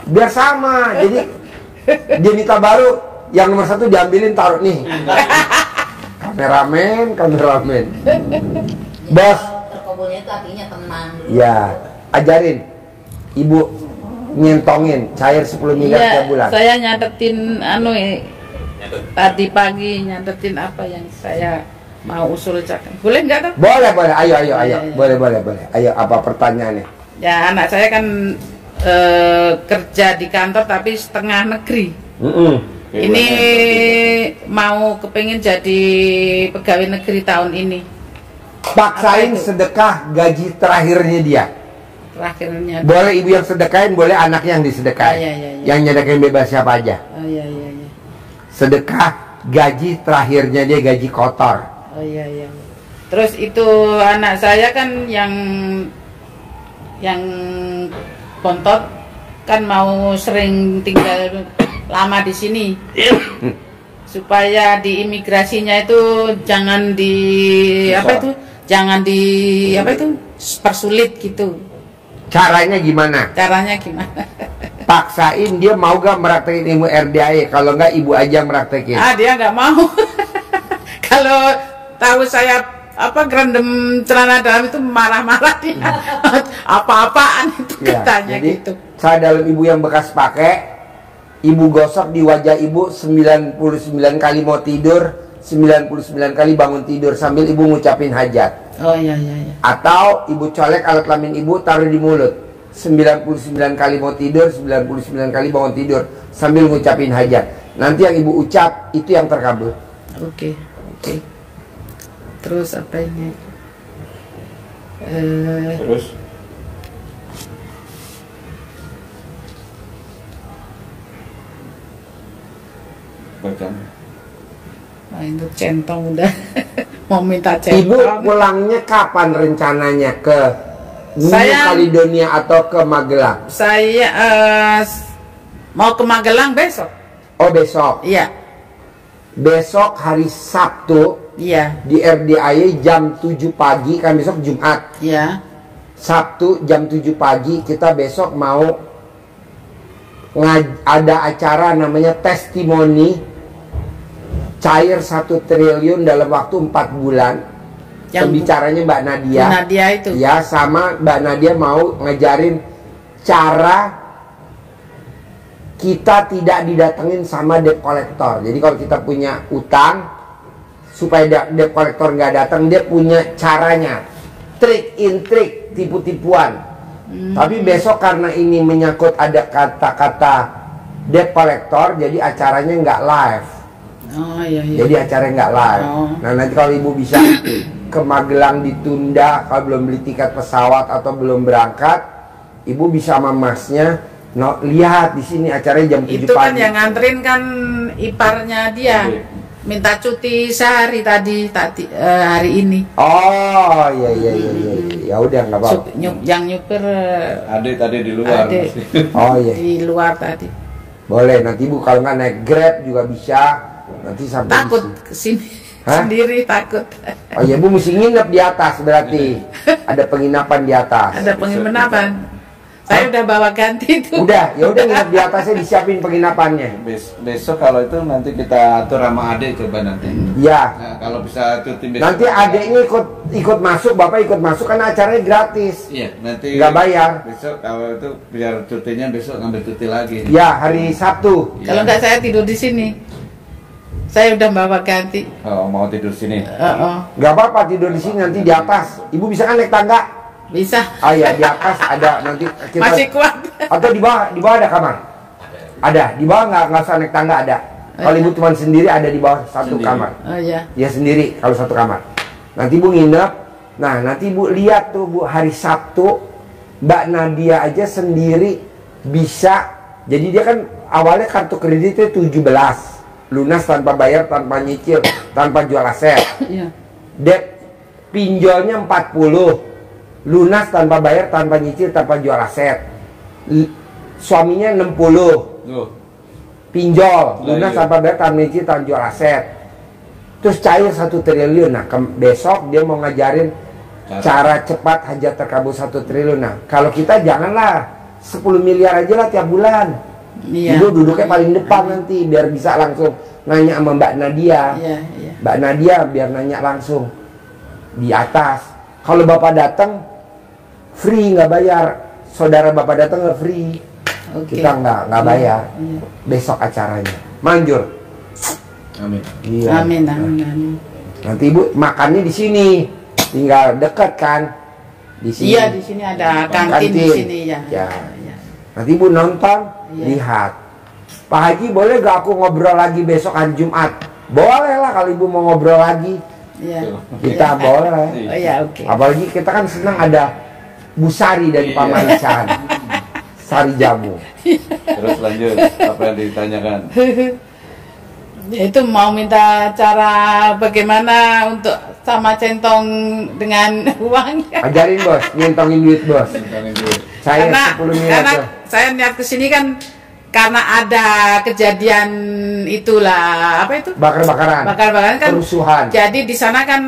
Biar sama. Jadi dia minta baru, yang nomor 1 diambilin, taruh nih. Kameramen. Bos. Terkabulnya itu artinya tenang. Ya, ajarin ibu nyentongin cair 10 miliar tiap bulan. Saya nyatetin tadi pagi nyatetin apa yang saya mau usulkan. Boleh nggak tuh? Boleh. Ayo. Boleh. Ayo, apa pertanyaannya? Ya, anak saya kan kerja di kantor tapi setengah negeri. Ini mau kepengin jadi pegawai negeri tahun ini. Paksain sedekah gaji terakhirnya dia. Terakhirnya. Boleh ibu yang sedekahin, boleh anak yang disedekahin. Iya. Yang nyedekahin bebas siapa aja. Oh iya. Sedekah gaji terakhirnya dia, gaji kotor. Oh iya. Terus itu anak saya kan yang bontot kan mau sering tinggal lama di sini. Supaya di imigrasinya itu jangan persulit gitu. Caranya gimana? Paksain dia mau gak meraktekin ilmu RDAY. Kalau enggak ibu aja meraktekin. Dia nggak mau. Kalau tahu saya gerendam celana dalam itu marah-marah dia. Apa-apaan itu katanya jadi, gitu. Saya dalam ibu yang bekas pakai, ibu gosok di wajah ibu 99 kali mau tidur, 99 kali bangun tidur sambil ibu ngucapin hajat. Oh iya. Atau ibu colek alat kelamin ibu taruh di mulut, 99 kali mau tidur, 99 kali bangun tidur sambil ngucapin hajat. Nanti yang ibu ucap itu yang terkabul. Oke. Terus apa ini? Terus bacaan. Nah, itu centong udah mau minta centong. Ibu pulangnya kapan rencananya, ke New Caledonia atau ke Magelang? Saya mau ke Magelang besok. Oh, besok. Iya. Besok hari Sabtu. Iya. Di RDAY jam 7 pagi, kan besok Jumat. Iya. Sabtu jam 7 pagi kita besok mau ada acara namanya testimoni cair 1 triliun dalam waktu 4 bulan. Pembicaranya Mbak Nadia. Nadia itu. Ya, sama Mbak Nadia mau ngajarin cara kita tidak didatengin sama debt collector. Jadi kalau kita punya utang, supaya debt collector nggak datang, dia punya caranya, trik, tipu-tipuan. Tapi besok karena ini menyangkut ada kata-kata debt collector, jadi acaranya nggak live. Oh iya iya. Jadi acaranya nggak live. Oh. Nah nanti kalau ibu bisa ke Magelang ditunda, kalau belum beli tiket pesawat atau belum berangkat, ibu bisa sama masnya lihat di sini acaranya jam 7 pagi. Itu kan yang nganterin kan iparnya dia. Minta cuti sehari tadi hari ini. Oh iya. Ya udah nggak apa-apa. Yang nyupir Adik tadi di luar. Adik. Oh iya. Di luar tadi. Boleh nanti ibu kalau nggak naik Grab juga bisa. Nanti sampai Takut di sini. kesini Hah? sendiri takut. Oh iya bu mesti nginep di atas berarti. Ada penginapan di atas. Ada penginapan. Saya udah bawa ganti itu. Udah, ya udah nginep di atasnya disiapin penginapannya. Besok kalau itu nanti kita atur sama adik coba nanti. Ya. Nah, kalau bisa cuti besok. Nanti adiknya ikut masuk, bapak ikut masuk karena acaranya gratis. Iya, nanti Nggak bayar. Besok kalau itu biar cutinya besok ngambil cuti lagi. Ya hari Sabtu. Kalau nggak saya tidur di sini. Saya udah bawa ganti. Oh, mau tidur sini. Nggak apa-apa tidur di sini nanti di atas. Ibu bisa kan naik tangga? Bisa. Ah ya di atas ada nanti kita. Masih kuat. Atau di bawah ada kamar? Ada. Di bawah nggak usah naik tangga ada. Kalau ibu cuma sendiri ada di bawah satu Sendiri. kamar. Oh iya. Ya sendiri kalau satu kamar. Nanti ibu nginep. Nah nanti ibu lihat tuh bu hari Sabtu Mbak Nadia aja sendiri bisa. Jadi dia kan awalnya kartu kreditnya 17, lunas tanpa bayar, tanpa nyicil, tanpa jual aset. Iya. Debt pinjolnya 40, lunas tanpa bayar, tanpa nyicil, tanpa jual aset. Suaminya 60. Loh. Pinjol, Lah, lunas iya. tanpa bayar, tanpa nyicil, tanpa jual aset. Terus cair 1 triliun. Nah, besok dia mau ngajarin cara cepat hajat terkabul 1 triliun. Nah, kalau kita janganlah 10 miliar aja lah tiap bulan. Iya. Ibu duduknya paling depan nanti biar bisa langsung nanya sama Mbak Nadia. Iya, iya. Mbak Nadia biar nanya langsung di atas. Kalau bapak datang free nggak bayar, saudara bapak datang nggak free. Oke. Kita nggak bayar. Iya. Besok acaranya manjur. Amin. Iya. Amin, amin, amin. Nanti ibu makannya di sini, tinggal dekat kan? Di sini. Iya, di sini ada kantin di sini ya. Ya. Iya. Nanti ibu nonton, Iya. lihat. Pak Haji boleh gak aku ngobrol lagi besok hari Jumat? Boleh lah kalau ibu mau ngobrol lagi. Iya. Kita boleh. Oh ya, oke. Apalagi kita kan senang ada Bu Sari dari Iya. Pamarican. Sari jamu. Terus lanjut apa yang ditanyakan? Itu mau minta cara bagaimana untuk sama centong dengan uang. Ajarin bos, nyentongin duit bos. Tentangin duit. Saya Karena 10 miliar tuh. saya niat kesini kan karena ada kejadian itulah apa itu Bakar-bakaran. bakar-bakaran kan. Kerusuhan. Jadi di sana kan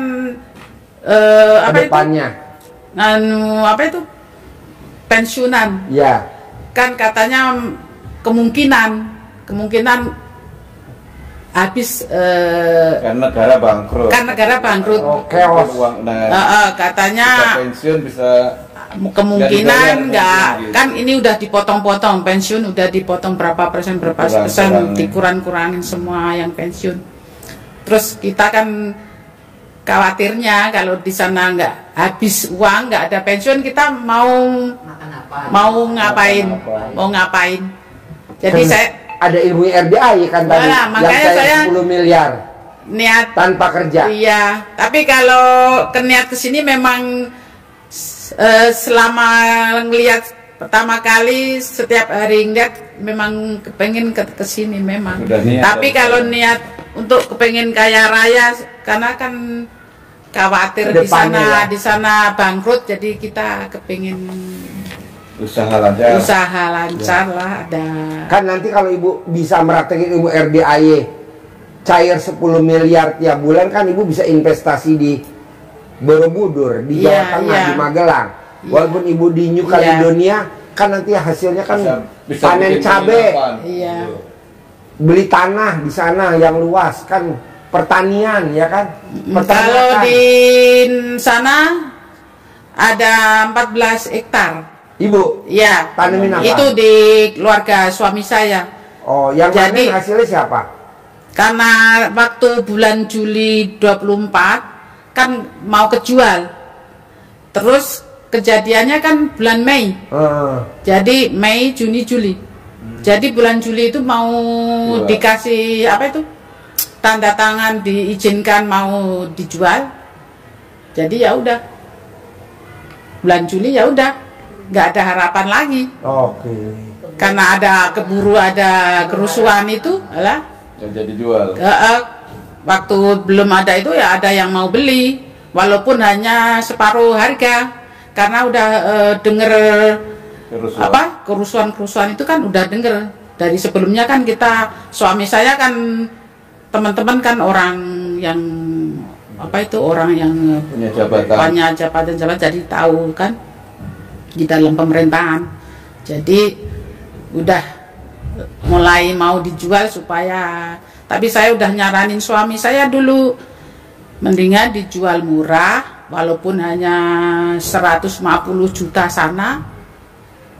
apa itu? Kedepannya. Apa itu? Pensiunan. Ya. Kan katanya kemungkinan habis Karena negara bangkrut. kan negara bangkrut. Oh, chaos. Uang, nah, Katanya kita pensiun bisa kemungkinan Nggak nggak dibayar pensiun kan ini udah dipotong-potong pensiun udah dipotong berapa persen Kurang-kurangin. dikurang-kurangin semua yang pensiun. Terus kita kan khawatirnya kalau di sana nggak habis uang nggak ada pensiun kita mau ngapain Makan apa? mau ngapain. Jadi Kan saya ada ilmu RDI kan tadi. Nah, makanya yang saya 10 miliar niat tanpa kerja. iya, tapi kalau niat kesini memang selama ngelihat pertama kali setiap hari ngeliat memang kepengen kesini memang. Udah niat, Tapi udah. kalau niat untuk kepengen kaya raya karena kan khawatir Kedepannya ya. di sana bangkrut jadi kita kepengen usaha lancar. usaha lancar lah ada. Kan nanti kalau ibu bisa meraktekin ilmu RDAY cair 10 miliar tiap bulan kan ibu bisa investasi di Borobudur, di Jawa Iya, Tengah, iya. di Magelang. Walaupun ibu di New Iya. Caledonia kan nanti hasilnya kan Bisa panen bikin cabe, penginapan. Iya. beli tanah di sana yang luas kan pertanian ya kan. Kalau Peternakan. di sana ada 14 hektar. Ibu, Ya, tanemin apa? itu di keluarga suami saya. Oh, yang Jadi- panen hasilnya siapa? Karena waktu bulan Juli 24 kan mau kejual. Terus kejadiannya kan bulan Mei. Jadi Mei, Juni, Juli. Jadi bulan Juli itu mau dikasih apa itu? Tanda tangan diizinkan mau dijual. Jadi ya udah. Bulan Juli ya udah. Nggak ada harapan lagi. Oke. Karena ada keburu ada kerusuhan itu, alah. Yang jadi jual. Waktu belum ada itu ya ada yang mau beli, walaupun hanya separuh harga. Karena udah denger kerusuhan itu kan udah denger dari sebelumnya kan kita suami saya kan teman-teman kan orang yang orang yang punya jabatan jadi tahu kan di dalam pemerintahan. Jadi udah mulai mau dijual supaya, tapi saya udah nyaranin suami saya dulu mendingan dijual murah walaupun hanya 150 juta sana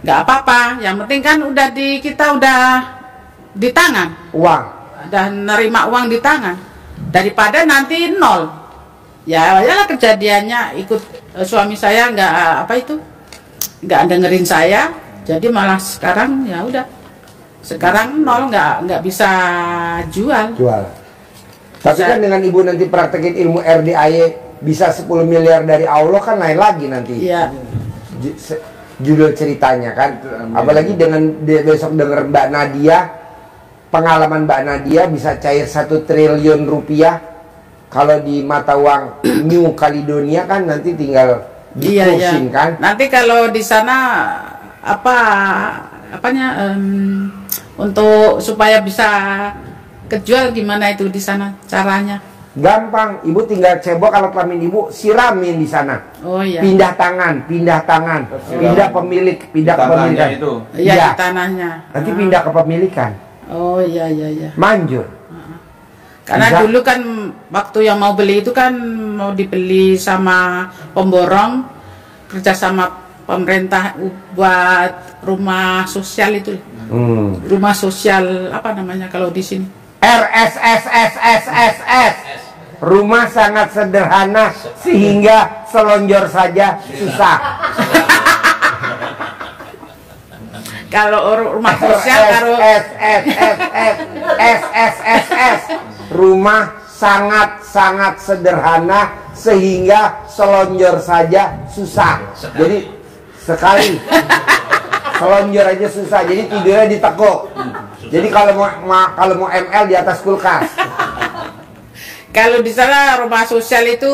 nggak apa-apa, yang penting kan udah kita udah di tangan uang, udah nerima uang di tangan daripada nanti nol. Ya kejadiannya ikut suami saya nggak dengerin saya, jadi malah sekarang ya udah sekarang nol, nggak bisa jual. Tapi kan dengan ibu nanti praktekin ilmu RDAY bisa 10 miliar dari Allah kan lain lagi nanti. Iya. Judul ceritanya kan. Apalagi dengan besok denger Mbak Nadia, pengalaman Mbak Nadia bisa cair 1 triliun rupiah. Kalau di mata uang New Caledonia kan nanti tinggal dikurusin kan. Nanti kalau di sana untuk supaya bisa kejual gimana itu di sana caranya? Gampang, ibu tinggal cebok alat kelamin ibu, siramin di sana. Oh iya. Pindah tangan, pindah pemilik, pindah kepemilikan itu. Iya, tanahnya. Nanti pindah ke pemilikan. Oh iya. Manjur. Karena dulu kan waktu yang mau beli itu kan mau dibeli sama pemborong, kerja sama pemerintah buat rumah sosial itu. Rumah sosial apa namanya kalau di sini? RSSSSSS. Rumah sangat sederhana sehingga selonjor saja susah. Kalau rumah sosial kalau SSSSS. Rumah sangat sederhana sehingga selonjor saja susah. Jadi sekali selonjor aja susah. Jadi tidurnya ditekuk. Jadi kalau mau ML di atas kulkas. Kalau di sana rumah sosial itu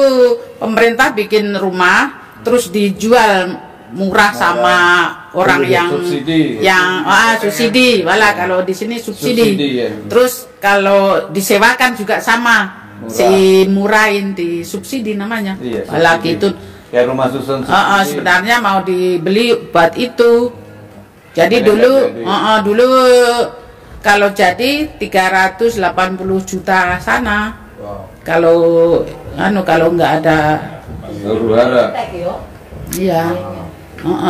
pemerintah bikin rumah terus dijual murah sama orang yang subsidi. Subsidi. Walah kalau di sini subsidi. Ya. Terus kalau disewakan juga sama. Si murahin di subsidi namanya. Iya, walah gitu. Kayak rumah susun subsidi. Sebenarnya mau dibeli buat itu. Jadi dulu kalau jadi 380 juta sana. Wow. Kalau nggak ada. Iya.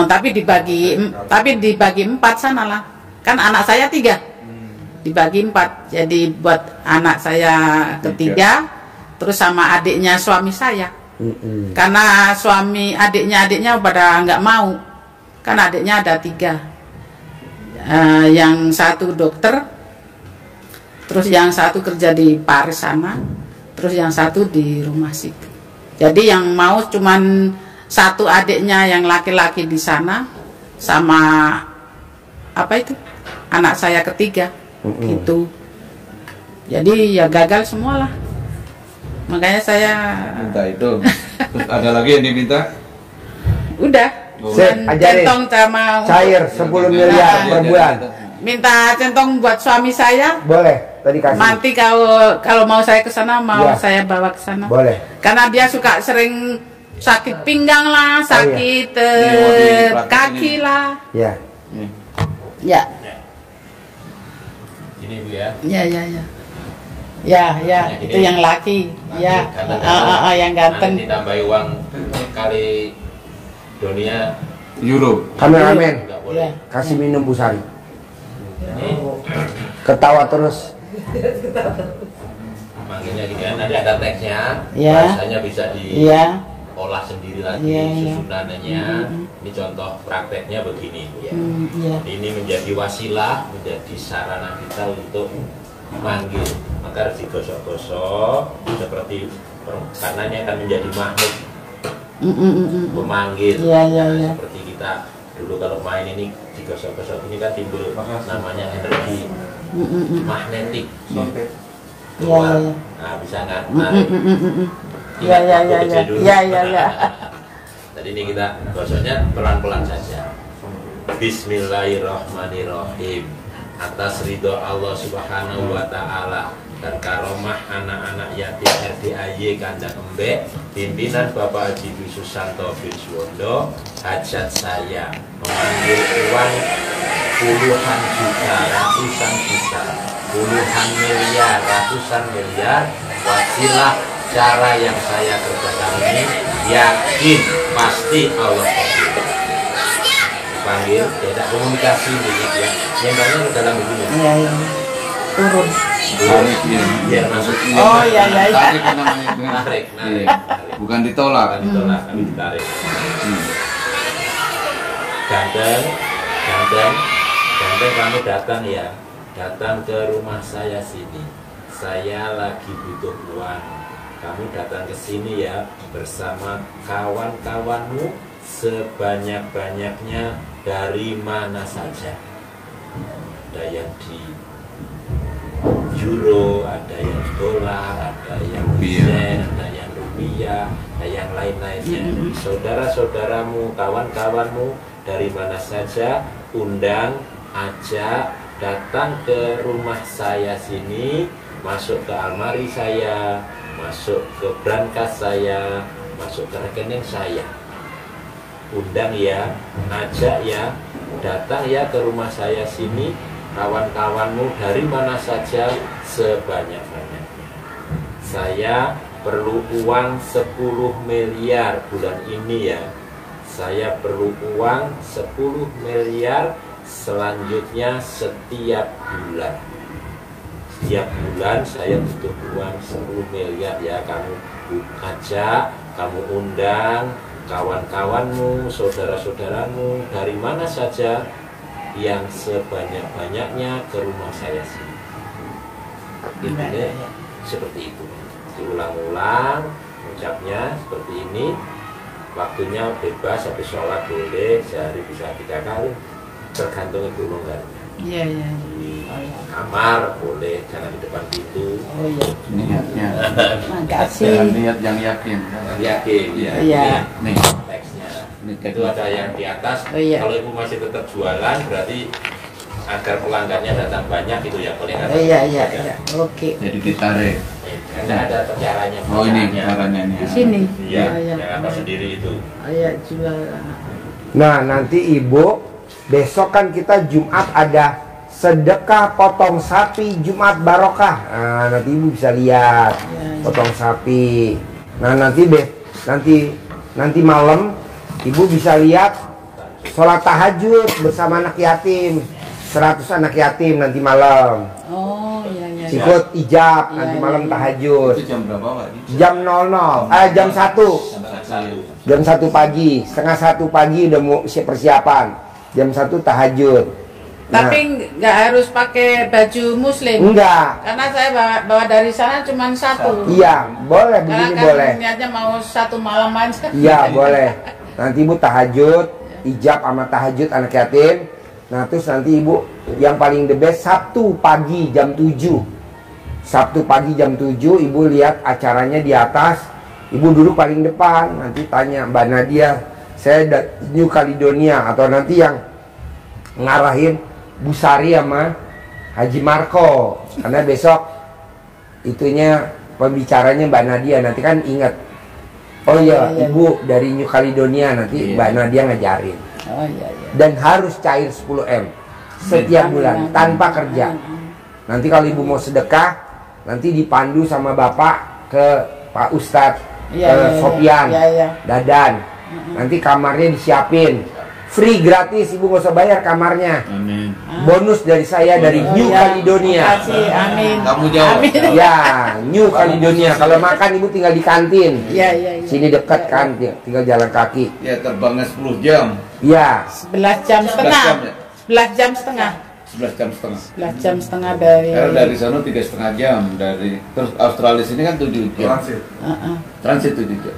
Tapi dibagi 4 sana lah. Kan anak saya 3. Dibagi 4. Jadi buat anak saya ketiga, terus sama adiknya suami saya. Karena adiknya pada nggak mau. Kan adiknya ada 3. Yang satu dokter, terus yang satu kerja di Paris sana, terus yang satu di rumah sakit. Jadi yang mau cuman satu adiknya yang laki-laki di sana, sama anak saya ketiga, gitu. Jadi ya gagal semua lah. Makanya saya minta itu. Terus ada lagi yang diminta? Udah. Centong sama cair 10 miliar per bulan. Minta centong buat suami saya. Boleh, tadi kasih. Nanti kalau mau saya ke sana, saya bawa ke sana. Boleh. Karena dia suka sering sakit pinggang lah, sakit kaki lah. Ya. Ya. Ini Bu ya. Ya, itu yang laki. Ya. Yang ganteng. Ditambahi uang kali dunia euro. Kameramen, kasih minum Bu Sari. Ketawa terus. Manggilnya gini kan, nanti ada teksnya, bahasanya bisa olah sendiri lagi susunannya. Ini contoh prakteknya begini ya. Ini menjadi wasilah, menjadi sarana kita untuk manggil. Maka harus digosok-gosok seperti karena ini akan menjadi magnet pemanggil. Seperti kita dulu kalau main ini digosok-gosok ini kan timbul namanya energi magnetik. Nah, bisa nggak narik? Tadi ini kita gosoknya pelan-pelan saja. Bismillahirrahmanirrahim. Atas ridho Allah Subhanahu wa Ta'ala dan karomah anak-anak yatim RDAY Kandang Embek, pimpinan Bapak Haji Dwi Susanto bin Suwondo, hajat saya memanggil uang puluhan juta, ratusan juta, puluhan miliar, ratusan miliar. Wasilah cara yang saya kerjakan ini yakin pasti Allah panggil, tidak komunikasi gitu ya. Yang ke dalam begini. Turun. Biar masuk. Tarik. Bukan ditolak. Tapi ditarik. Ganteng, kamu datang ya. Datang ke rumah saya sini. Saya lagi butuh uang. Kamu datang ke sini ya bersama kawan-kawanmu sebanyak-banyaknya dari mana saja. Ada yang di euro, ada yang dolar, ada yang yen, ada yang rupiah, ada yang lain-lainnya. Saudara-saudaramu, kawan-kawanmu dari mana saja, undang, ajak, datang ke rumah saya sini, masuk ke almari saya, masuk ke brankas saya, masuk ke rekening saya. Undang ya, ajak ya, datang ya ke rumah saya sini, kawan-kawanmu dari mana saja sebanyak-banyaknya. Saya perlu uang 10 miliar bulan ini ya. Saya perlu uang 10 miliar selanjutnya setiap bulan. Setiap bulan saya butuh uang 10 miliar ya. Kamu ajak, kamu undang kawan-kawanmu, saudara-saudaramu dari mana saja yang sebanyak-banyaknya ke rumah saya sini. Intinya seperti itu. Diulang-ulang ucapnya seperti ini. Waktunya bebas, habis sholat boleh, sehari bisa 3 kali, tergantung itu longgarnya. Di kamar boleh, jangan di depan pintu. Niatnya. Makasih. Niat yang yakin. Yakin. Iya. Nih. Teksnya. Itu ada yang di atas. Kalau ibu masih tetap jualan, berarti agar pelanggannya datang banyak itu ya paling atas. Iya. Oke. Jadi ditarik. Karena ada caranya. Oh ini caranya nih. Di sini. Iya. Yang atas sendiri itu. Jual. Nah, nanti ibu, besok kan kita Jumat ada sedekah potong sapi Jumat barokah. Nah, nanti ibu bisa lihat potong sapi. Nah, nanti malam ibu bisa lihat sholat tahajud bersama anak yatim. 100 anak yatim nanti malam. Oh iya. Ikut ijab nanti malam tahajud. Itu jam berapa Pak? Jam 00, jam 1. Jam 1 pagi, setengah 1 pagi udah mau persiapan. Jam 1 tahajud. Tapi nggak harus pakai baju muslim. Enggak. Karena saya bawa dari sana cuma 1. Iya, boleh begini boleh. Niatnya mau 1 malam aja. Iya, boleh. Nanti ibu tahajud, ijab sama tahajud anak yatim. Nah, terus nanti ibu yang paling the best Sabtu pagi jam 7. Sabtu pagi jam 7 ibu lihat acaranya di atas. Ibu duduk paling depan, nanti tanya Mbak Nadia, saya New Caledonia, atau nanti yang ngarahin Bu Sari sama Haji Marco, karena besok itunya pembicaranya Mbak Nadia. Nanti kan ingat, oh iya ibu dari New Caledonia, nanti Mbak Nadia ngajarin. Dan harus cair 10M setiap bulan tanpa kerja. Nanti kalau ibu mau sedekah, nanti dipandu sama bapak ke Pak Ustadz Sopian, Dadan. Nanti kamarnya disiapin free gratis, ibu nggak usah bayar kamarnya. Amin. Bonus dari saya dari New Caledonia. Makasih, amin. Kamu jawab. Amin. Ya, New Caledonia. Kalau makan ibu tinggal di kantin. Iya. Sini dekat kan, tinggal jalan kaki. Ya terbangnya 10 jam. Ya, 11 jam setengah. 11 jam setengah. 11 jam setengah. 11 jam setengah dari. Karena dari sana 3,5 jam dari terus Australia sini kan 7 jam. Transit 7 jam.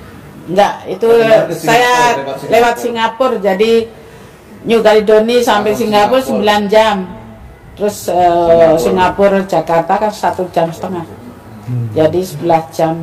Enggak, itu Benar, ke saya Singapura, lewat Singapura, jadi New Caledonia sampai Singapura 9 jam. Terus Singapura Jakarta kan 1 jam setengah. Jadi 11 jam.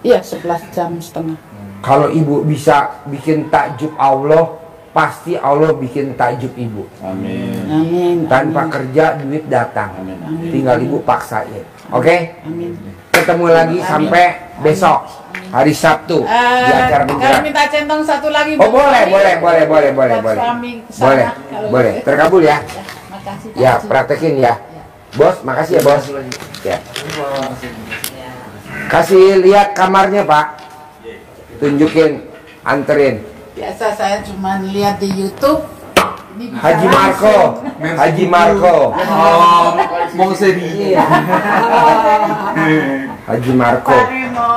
Iya, 11 jam setengah. kalau ibu bisa bikin takjub Allah, pasti Allah bikin takjub ibu. Amin. Amin. Tanpa kerja duit datang. Amin. Tinggal ibu paksain. Oke? Amin. Ketemu lagi sampai besok hari Sabtu di acara Kalau bergerak. minta centong satu lagi. Oh boleh, Bu, boleh. buat suami kesana, Boleh, kalau boleh. boleh. Terkabul ya. Makasih. Ya, praktekin ya. Bos, makasih ya bos. Ya. Kasih lihat kamarnya Pak. Tunjukin, anterin. Biasa saya cuma lihat di YouTube. Ini bisa Haji Marco, langsung. Haji Marco, Oh, mau sedih. Haji Marco. Pak Reno.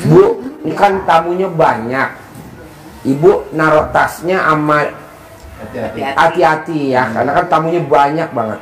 Bu, ini kan tamunya banyak. Ibu naruh tasnya amat hati-hati ya, karena kan tamunya banyak banget.